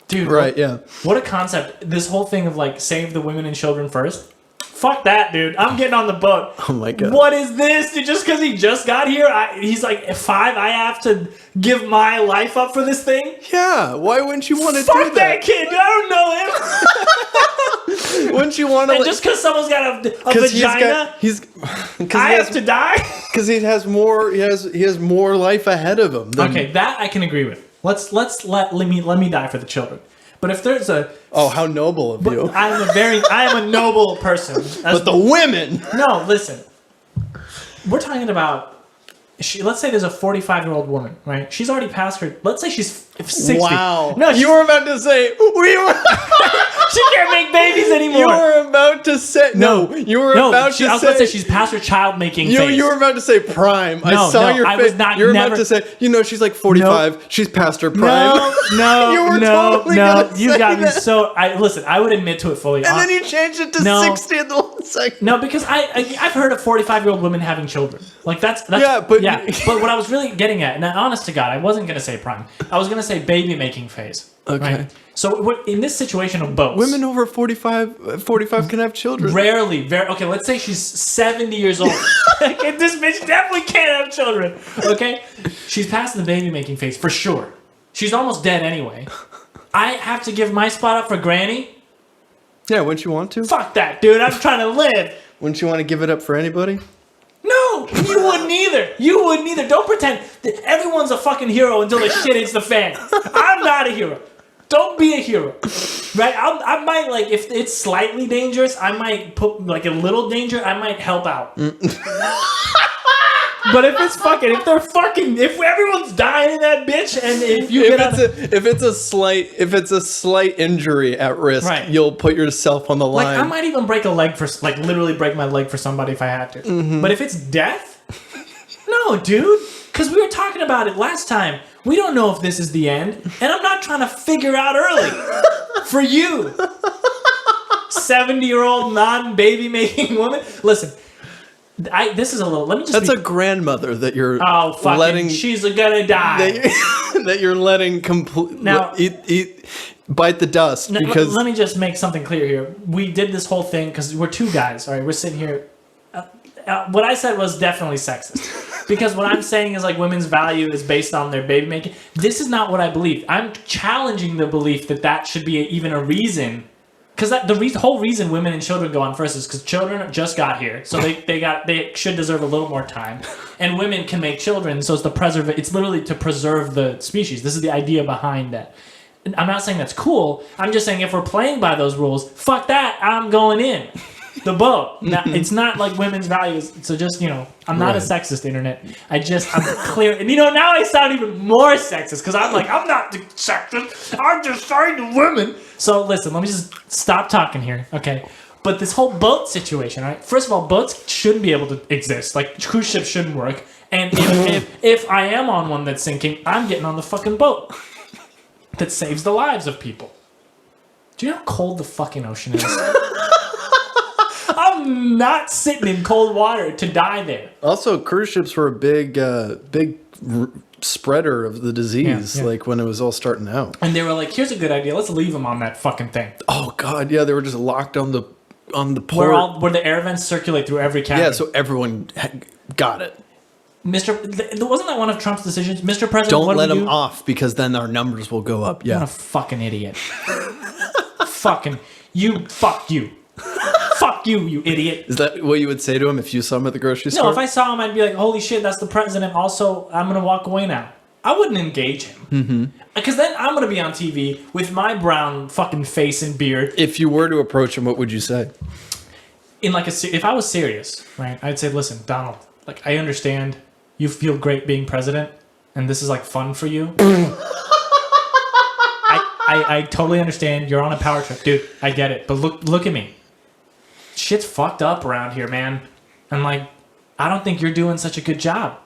Dude. Right, yeah. What a concept. This whole thing of like, save the women and children first. Fuck that, dude. I'm getting on the boat. Oh my God. What is this? Dude, just because he just got here, he's like 5, I have to give my life up for this thing? Yeah, why wouldn't you want to do that? Fuck that kid, dude. I don't know him. Wouldn't you want to... And just because someone's got a vagina, I have to die? Because he has more life ahead of him. Okay, that I can agree with. Let me die for the children. But if there's a... Oh, how noble of you. I am a noble person. But the women... No, listen. We're talking about... let's say there's a 45-year-old woman, right? She's already past her... Let's say she's 60. Wow. No, you were about to say... She can't make babies anymore. You were about to say... No, you were about to say... I was about to say she's past her child-making phase. You were about to say prime. I saw your face. I was not... You were about to say... she's like 45. Nope. She's past her prime. No, you were totally gonna you say got me that. so... Listen, I would admit to it fully. And then you changed it to 60 in the last second. No, because I've heard of 45-year-old women having children. Like, that's but what I was really getting at, and honest to God, I wasn't going to say prime. I was going to say baby-making phase. Okay. Right? So in this situation of boats... Women over 45 can have children. Rarely. Okay, let's say she's 70 years old. This bitch definitely can't have children. Okay? She's past the baby-making phase, for sure. She's almost dead anyway. I have to give my spot up for Granny? Yeah, wouldn't you want to? Fuck that, dude. I'm trying to live. Wouldn't you want to give it up for anybody? No, you wouldn't either. You wouldn't either. Don't pretend that everyone's a fucking hero until the shit hits the fan. I'm not a hero. Don't be a hero, right? I might, like, if it's slightly dangerous, I might put, like, a little danger, I might help out. But if everyone's dying in that bitch, and if it's a slight injury at risk, right, you'll put yourself on the line. Like, I might even break a leg literally break my leg for somebody if I had to. Mm-hmm. But if it's death, no, dude. Because we were talking about it last time. We don't know if this is the end, and I'm not trying to figure out early for you, 70-year-old non-baby making woman. Listen. This is a little. Let me just. That's a grandmother that you're. Oh, fucking! She's gonna die. That you're letting complete. Now, bite the dust because let me just make something clear here. We did this whole thing because we're two guys. All right, we're sitting here. What I said was definitely sexist because what I'm saying is like women's value is based on their baby making. This is not what I believe. I'm challenging the belief that should be even a reason. Because the whole reason women and children go on first is because children just got here, so they should deserve a little more time, and women can make children, so it's literally to preserve the species. This is the idea behind that. I'm not saying that's cool. I'm just saying if we're playing by those rules, fuck that. I'm going in the boat. Now, it's not like women's values. So just, I'm not a sexist, internet. I'm clear. And now I sound even more sexist because I'm like, I'm not the sexist. I'm just saying to women. So listen, let me just stop talking here. Okay. But this whole boat situation, right? First of all, boats shouldn't be able to exist. Like cruise ships shouldn't work. And if I am on one that's sinking, I'm getting on the fucking boat that saves the lives of people. Do you know how cold the fucking ocean is? I'm not sitting in cold water to die there. Also, cruise ships were a big spreader of the disease, like when it was all starting out. And they were like, "Here's a good idea. Let's leave them on that fucking thing." Oh God, yeah, they were just locked on the port where the air vents circulate through every cabin. Yeah, so everyone got it. Wasn't that one of Trump's decisions, Mr. President? Don't let them off because then our numbers will go up. Yeah, what a fucking idiot. Fuck you. Fuck you, you idiot. Is that what you would say to him if you saw him at the grocery store? No, if I saw him, I'd be like, holy shit, that's the president. Also, I'm going to walk away now. I wouldn't engage him. Because then I'm going to be on TV with my brown fucking face and beard. If you were to approach him, what would you say? If I was serious, right, I'd say, listen, Donald, like, I understand you feel great being president, and this is, like, fun for you. I totally understand. You're on a power trip. Dude, I get it. But look at me. Shit's fucked up around here, man. And like, I don't think you're doing such a good job.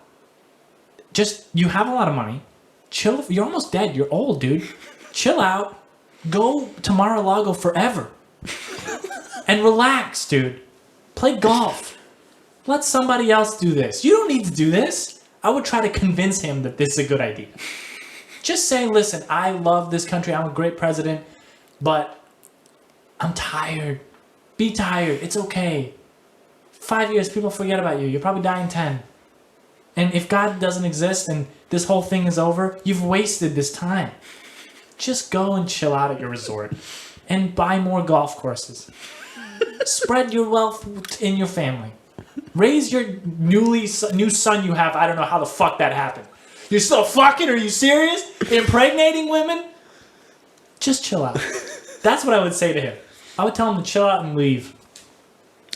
Just, you have a lot of money. Chill. You're almost dead. You're old, dude. Chill out. Go to Mar-a-Lago forever. And relax, dude. Play golf. Let somebody else do this. You don't need to do this. I would try to convince him that this is a good idea. Just say, listen, I love this country. I'm a great president, but I'm tired. Be tired. It's okay. 5 years, people forget about you. You'll probably die in 10. And if God doesn't exist and this whole thing is over, you've wasted this time. Just go and chill out at your resort and buy more golf courses. Spread your wealth in your family. Raise your new son you have. I don't know how the fuck that happened. You're still fucking? Are you serious? Impregnating women? Just chill out. That's what I would say to him. I would tell him to chill out and leave.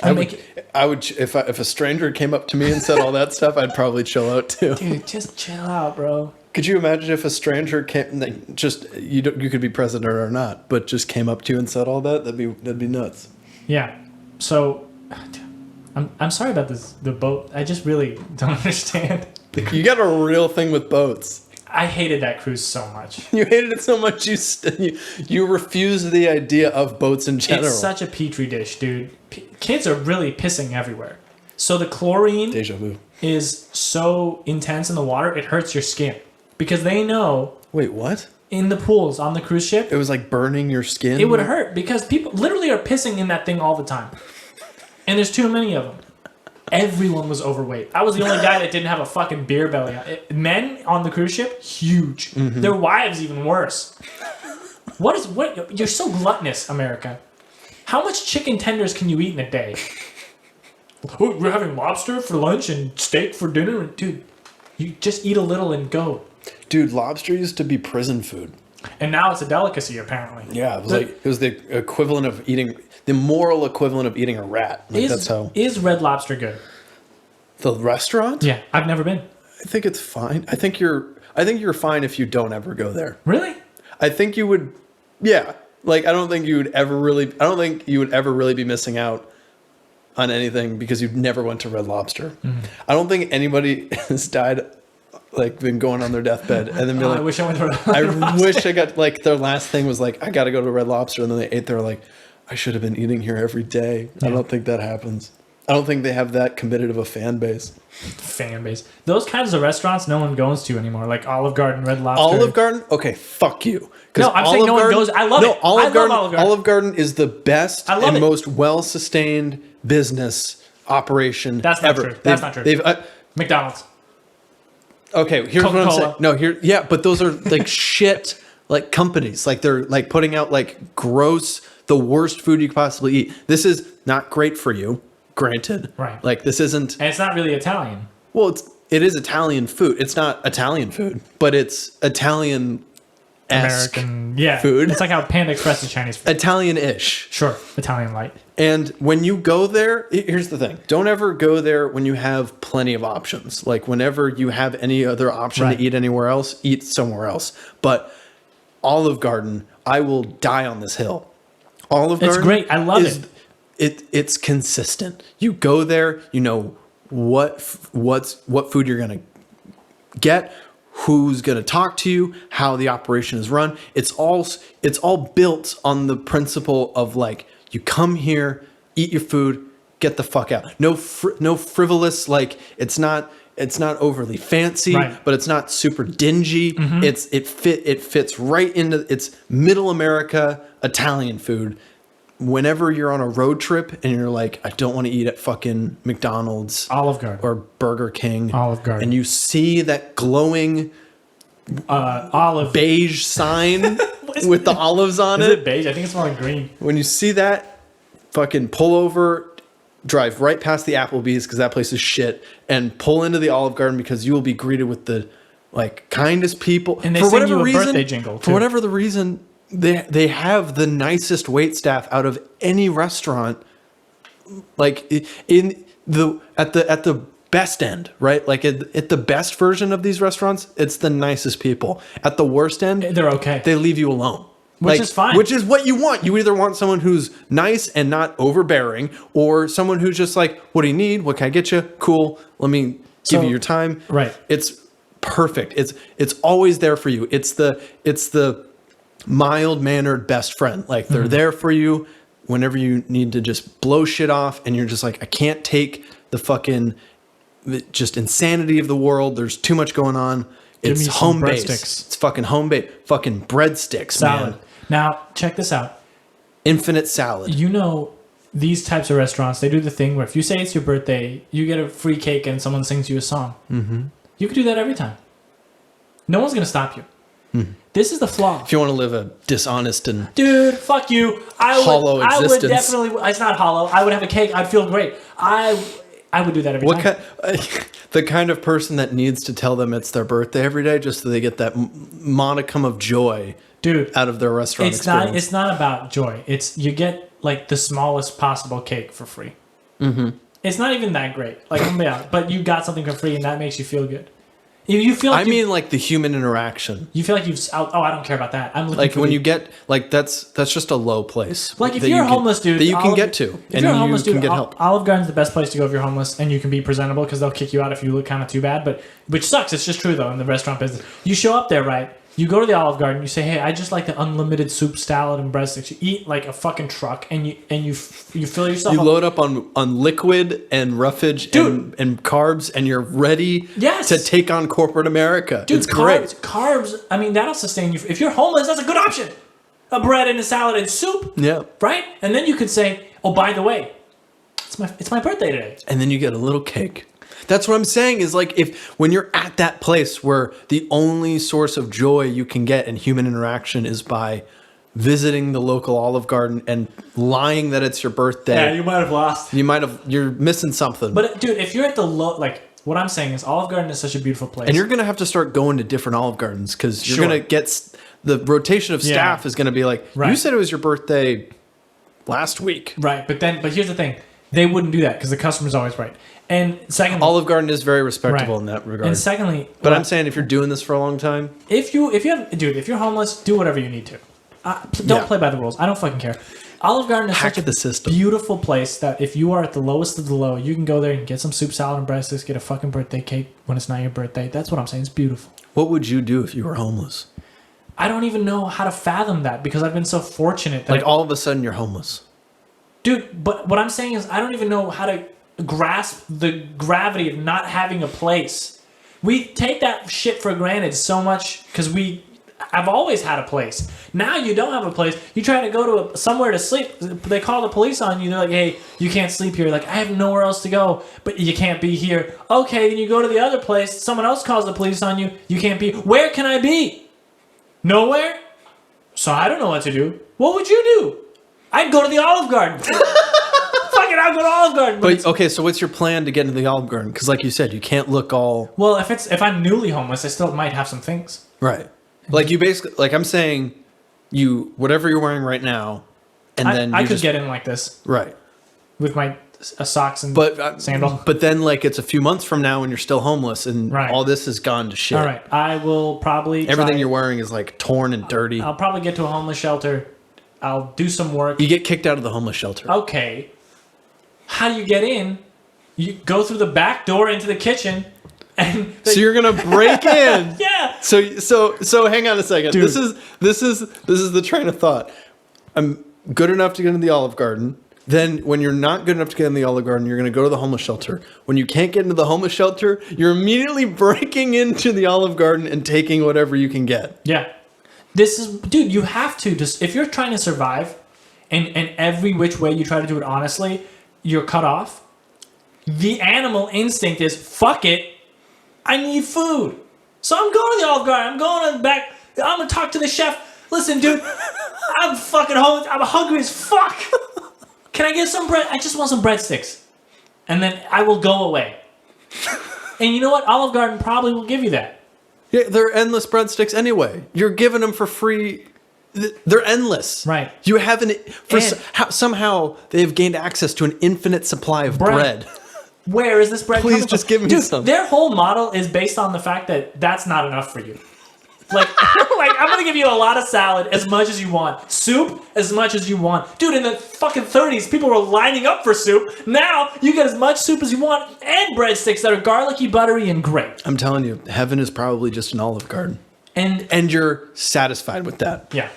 I would if a stranger came up to me and said all that stuff, I'd probably chill out too. Dude, just chill out, bro. Could you imagine if a stranger came, you could be president or not, but just came up to you and said all that? That'd be nuts. Yeah. So, I'm sorry about the boat. I just really don't understand. You got a real thing with boats. I hated that cruise so much. You hated it so much you refused the idea of boats in general. It's such a petri dish, dude. Kids are really pissing everywhere. So the chlorine Deja vu. is so intense in the water, it hurts your skin. Because they know... Wait, what? In the pools on the cruise ship... It was like burning your skin? It would hurt because people literally are pissing in that thing all the time. And there's too many of them. Everyone was overweight. I was the only guy that didn't have a fucking beer belly. Men on the cruise ship, huge. Mm-hmm. Their wives, even worse. What? You're so gluttonous, America. How much chicken tenders can you eat in a day? Oh, we're having lobster for lunch and steak for dinner. Dude, you just eat a little and go. Dude, lobster used to be prison food. And now it's a delicacy, apparently. Yeah, it was the equivalent of eating... The moral equivalent of eating a rat. Is Red Lobster good? The restaurant? Yeah, I've never been. I think it's fine. I think you're fine if you don't ever go there. Really? I think you would. Yeah. Like I don't think you would ever really be missing out on anything because you never went to Red Lobster. Mm-hmm. I don't think anybody has died like been going on their deathbed and then be like, I wish I went to Red Lobster. I wish I got like their last thing was like I got to go to Red Lobster and then they ate there like I should have been eating here every day. Yeah. I don't think that happens. I don't think they have that committed of a fan base. Fan base. Those kinds of restaurants no one goes to anymore, like Olive Garden, Red Lobster. Olive Garden? Okay, fuck you. No, I'm saying no one goes. I love it. Olive Garden, Olive Garden. Olive Garden is the best and it. most well-sustained business operation That's not ever. true. That's not true. They've McDonald's. okay, here's what I'm Coca-Cola. saying. No, yeah, but those are like shit like companies. Like they're like putting out like gross, the worst food you could possibly eat. This is not great for you, granted. Right. Like this isn't. And it's not really Italian. Well, it is Italian food. It's not Italian food, but it's Italian. American, food. It's like how Panda Express is Chinese food. Italian-ish. Sure, Italian light. And when you go there, here's the thing. Don't ever go there when you have plenty of options. Like whenever you have any other option Right. to eat anywhere else, eat somewhere else. But Olive Garden, I will die on this hill. Olive Garden, It's great. I love it. It's consistent. You go there, you know what food you're gonna get, who's going to talk to you, how the operation is run. It's all built on the principle of like, you come here, eat your food, get the fuck out. No frivolous, like it's not overly fancy, Right. but it's not super dingy. It fits right into, it's middle America Italian food. Whenever you're on a road trip and you're like, I don't want to eat at fucking McDonald's, Olive Garden. or Burger King, Olive Garden. and you see that glowing Olive. beige sign with the olives on Is it. it beige? I think it's more like green. When you see that, fucking pull over, drive right past the Applebee's because that place is shit, and pull into the Olive Garden because you will be greeted with the like kindest people. And they sing you a birthday jingle, For too. whatever the reason, they have the nicest wait staff out of any restaurant. Like in the at the best end, right? Like at the best version of these restaurants, it's the nicest people. At the worst end, They're okay. they leave you alone. Which is fine. Which is what you want. You either want someone who's nice and not overbearing, or someone who's just like, what do you need? What can I get you? Cool. Let me give you your time. Right. It's perfect. It's always there for you. It's the mild-mannered best friend. Like they're there for you whenever you need to just blow shit off, and you're just like, I can't take the fucking just insanity of the world. There's too much going on. It's me some home base. breadsticks. It's fucking home base. Fucking breadsticks, Salad. man. Now, check this out. Infinite salad. You know, these types of restaurants, they do the thing where if you say it's your birthday, you get a free cake and someone sings you a song. Mm-hmm. You could do that every time. No one's going to stop you. This is the flaw. If you want to live a dishonest and Dude, fuck you. Hollow I would existence. definitely, it's not hollow. I would have a cake. I'd feel great. I would do that every time. the kind of person that needs to tell them it's their birthday every day just so they get that modicum of joy, Dude, out of their restaurant experience. It's not about joy. It's you get like the smallest possible cake for free. Mm-hmm. It's not even that great. Like, but you got something for free, and that makes you feel good. You feel. Like like the human interaction. You feel like you've. Oh, I don't care about that. I'm looking Like for when the- you get like that's just a low place. Like if that you're you a homeless dude that you can Olive- get to, If you're a homeless you dude, can get help. Olive Garden's the best place to go if you're homeless, and you can be presentable because they'll kick you out if you look kind of too bad. But which sucks. It's just true though in the restaurant business. You show up there, right? You go to the Olive Garden. You say, "Hey, I just like the unlimited soup, salad, and breadsticks." You eat like a fucking truck, and you fill yourself. You up. load up on liquid and roughage and carbs, and you're ready Yes. to take on corporate America. Dude, it's great. Carbs. I mean, that'll sustain you. If you're homeless, that's a good option. A bread and a salad and soup. Yeah. Right. And then you could say, "Oh, by the way, it's my birthday today." And then you get a little cake. That's what I'm saying is like when you're at that place where the only source of joy you can get in human interaction is by visiting the local Olive Garden and lying that it's your birthday. Yeah, you might have lost. You're missing something. But dude, if you're at the what I'm saying is Olive Garden is such a beautiful place. And you're going to have to start going to different Olive Gardens because you're Sure. going to get the rotation of staff is going to be like, Right. you said it was your birthday last week. Right, but here's the thing. They wouldn't do that because the customer's always right. And secondly, Olive Garden is very respectable Right. in that regard. and secondly, But I'm saying if you're doing this for a long time, if you're homeless, do whatever you need to. Don't Yeah. play by the rules. I don't fucking care. Olive Garden is Hack such a the system. beautiful place that if you are at the lowest of the low, you can go there and get some soup, salad, and breadsticks, get a fucking birthday cake when it's not your birthday. That's what I'm saying. It's beautiful. what would you do if you were homeless? I don't even know how to fathom that because I've been so fortunate that Like all of a sudden you're homeless. dude, but what I'm saying is I don't even know how to grasp the gravity of not having a place. We take that shit for granted so much because I've always had a place. Now you don't have a place. You try to go to somewhere to sleep. They call the police on you. They're like, hey, you can't sleep here. Like, I have nowhere else to go, but you can't be here. Okay, then you go to the other place. Someone else calls the police on you. You can't be. Where can I be? Nowhere? So I don't know what to do. What would you do? I'd go to the Olive Garden. Fuck it, I'll go to Olive Garden. But okay, so what's your plan to get into the Olive Garden? Because like you said, you can't look all... Well, if I'm newly homeless, I still might have some things. Right. Like you basically... Like I'm saying, whatever you're wearing right now, and then I could get in like this. Right. With my socks and sandal. But then like it's a few months from now when you're still homeless and Right. all this has gone to shit. All right, I will probably... Everything you're wearing is like torn and dirty. I'll probably get to a homeless shelter. I'll do some work. You get kicked out of the homeless shelter. Okay. How do you get in? You go through the back door into the kitchen, and So you're gonna break in. yeah. So hang on a second. Dude. This is the train of thought. I'm good enough to get into the Olive Garden. Then when you're not good enough to get in the Olive Garden, you're gonna go to the homeless shelter. When you can't get into the homeless shelter, you're immediately breaking into the Olive Garden and taking whatever you can get. Yeah. This is, dude, you have to just, if you're trying to survive and every which way you try to do it honestly, you're cut off. The animal instinct is, fuck it, I need food. So I'm going to the Olive Garden. I'm going to the back. I'm going to talk to the chef. Listen, dude, I'm fucking homeless. I'm hungry as fuck. Can I get some bread? I just want some breadsticks. And then I will go away. And you know what? Olive Garden probably will give you that. Yeah, they're endless breadsticks anyway. You're giving them for free. They're endless. Right. You have somehow they've gained access to an infinite supply of bread. Where is this bread Please coming just from? give me Dude, some. Their whole model is based on the fact that that's not enough for you. Like, I'm going to give you a lot of salad as much as you want. Soup as much as you want. Dude, in the fucking 30s, people were lining up for soup. Now, you get as much soup as you want and breadsticks that are garlicky, buttery, and great. I'm telling you, heaven is probably just an Olive Garden. And you're satisfied with that. Yeah.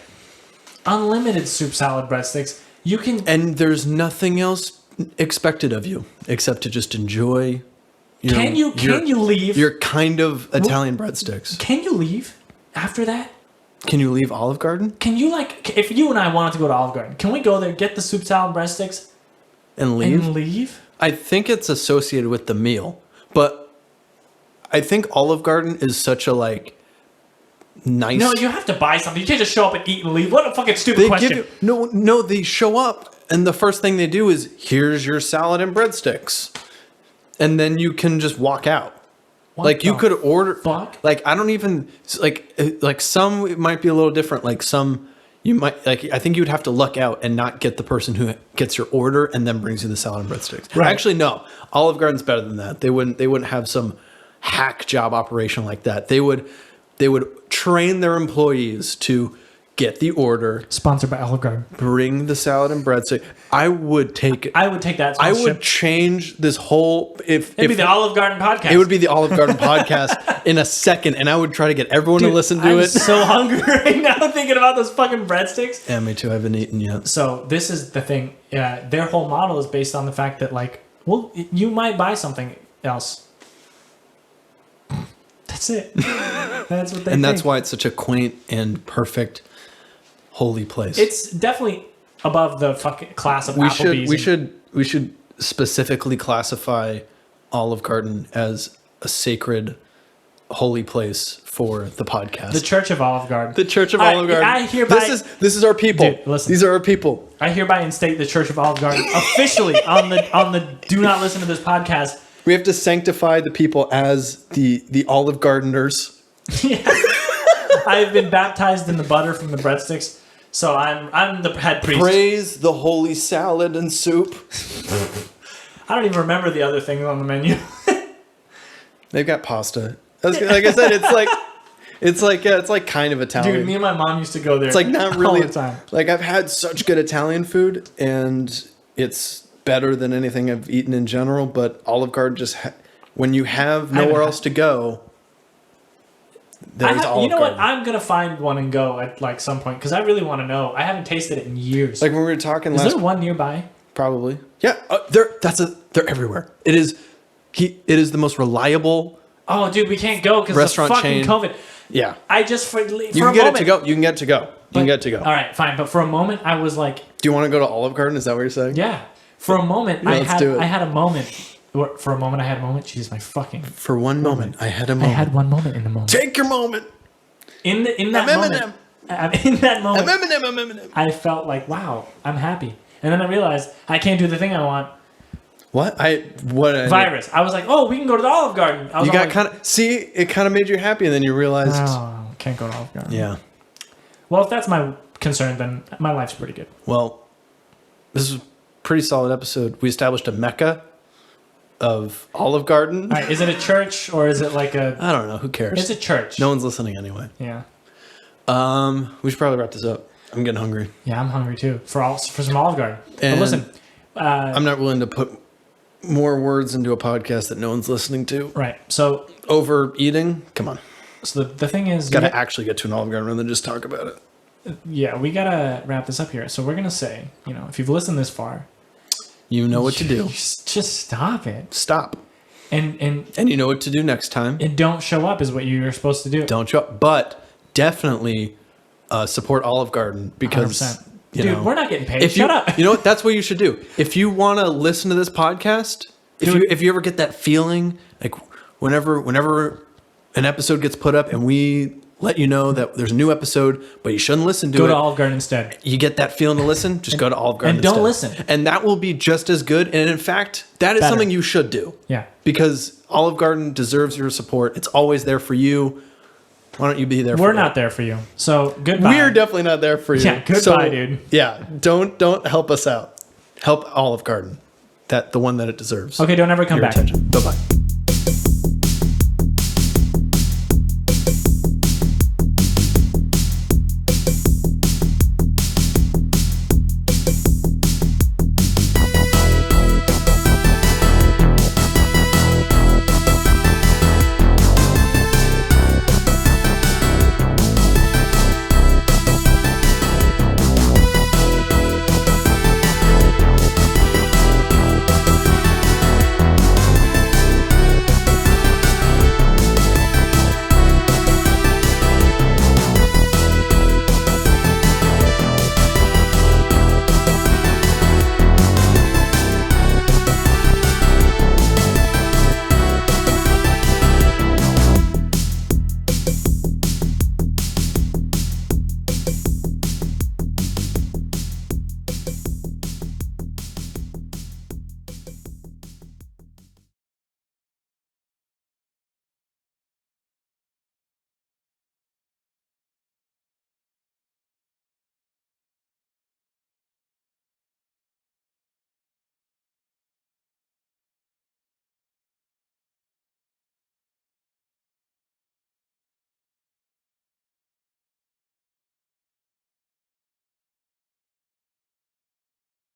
Unlimited soup, salad, breadsticks. You can... And there's nothing else expected of you except to just enjoy... Can you leave? Your kind of Italian breadsticks. Can you leave after that? Can you leave Olive Garden? Can you, like... If you and I wanted to go to Olive Garden, can we go there, get the soup, salad, breadsticks... And leave? And leave? I think it's associated with the meal. But I think Olive Garden is such a, like... Nice. No, you have to buy something. You can't just show up and eat and leave. What a fucking stupid question. No, they show up and the first thing they do is, here's your salad and breadsticks. And then you can just walk out. What like you could order, fuck? like I don't even, like some it might be a little different. Like some, you might, like I think you'd have to luck out and not get the person who gets your order and then brings you the salad and breadsticks. Right. Actually, no, Olive Garden's better than that. They wouldn't have some hack job operation like that. They would train their employees to get the order. Sponsored by Olive Garden. Bring the salad and breadstick. I would take it. I would take that I sponsorship. would change this whole... It'd be the Olive Garden podcast. It would be the Olive Garden podcast in a second, and I would try to get everyone to listen to I'm it. so hungry right now thinking about those fucking breadsticks. Yeah, me too. I haven't eaten yet. So this is the thing. Their whole model is based on the fact that, like, well, you might buy something else. That's it. That's what they And think. that's why it's such a quaint and perfect, holy place. It's definitely above the fucking class of Applebee's. We should specifically classify Olive Garden as a sacred, holy place for the podcast. The Church of Olive Garden. The Church of Olive Garden. I hereby, this is our people. Dude, listen. These are our people. I hereby instate the Church of Olive Garden officially on the Do Not Listen to This podcast. We have to sanctify the people as the Olive Gardeners. Yeah. I've been baptized in the butter from the breadsticks, so I'm the head priest. Praise the holy salad and soup. I don't even remember the other things on the menu. They've got pasta. Like I said, it's like kind of Italian. Dude, me and my mom used to go there. It's like not really all the time. Like I've had such good Italian food, and it's better than anything I've eaten in general. But Olive Garden just when you have nowhere else to go, there's Olive Garden. You know what? I'm gonna find one and go at like some point because I really want to know. I haven't tasted it in years. Like when we were talking Is last. there one nearby? Probably. Yeah. They're everywhere. It is the most reliable. Oh, dude, we can't go because of Restaurant fucking chain. COVID. Yeah. I just for You a can get moment, it to go. You can get it to go. You can get it to go. All right, fine. But for a moment, I was like, Do you want to go to Olive Garden? Is that what you're saying? yeah. For a moment, let's do it. I had a moment. For a moment, I had a moment. Jeez, my fucking. For one moment, I had a I moment. had one moment in the moment. Take your moment. In that moment. In that moment, I felt like, wow, I'm happy. And then I realized I can't do the thing I want. What? Virus. I was like, oh, we can go to the Olive Garden. I was You got like, kind of it kind of made you happy, and then you realized, oh, can't go to Olive Garden. yeah. Well, if that's my concern, then my life's pretty good. Well, this is a pretty solid episode. We established a mecca of Olive Garden. All right, is it a church or is it like a? I don't know. Who cares? It's a church. No one's listening anyway. Yeah. We should probably wrap this up. I'm getting hungry. Yeah, I'm hungry too for some Olive Garden. But And listen, I'm not willing to put more words into a podcast that no one's listening to. right. So Overeating? Come on. the thing is, Got to actually get to an Olive Garden rather than just talk about it. yeah, we gotta wrap this up here. So we're gonna say, if you've listened this far, You know what to do. just stop it. Stop. And you know what to do next time. don't show up is what you're supposed to do. Don't show up. But definitely support Olive Garden because 100%. you Dude, know, we're not getting paid. if Shut up. You know what? That's what you should do. If you want to listen to this podcast, if you ever get that feeling, like whenever an episode gets put up and we let you know that there's a new episode, but you shouldn't listen to Go it. to Olive Garden instead. You get that feeling to listen, just go to Olive Garden and don't instead. listen. And that will be just as good. And in fact, that is Better. something you should do. Yeah. Because Olive Garden deserves your support. It's always there for you. Why don't you be there for We're it? not there for you. So goodbye. We're definitely not there for you. Yeah, goodbye, dude. Yeah, don't help us out. Help Olive Garden. The one that it deserves. Okay, don't ever come Your back. attention. Bye-bye.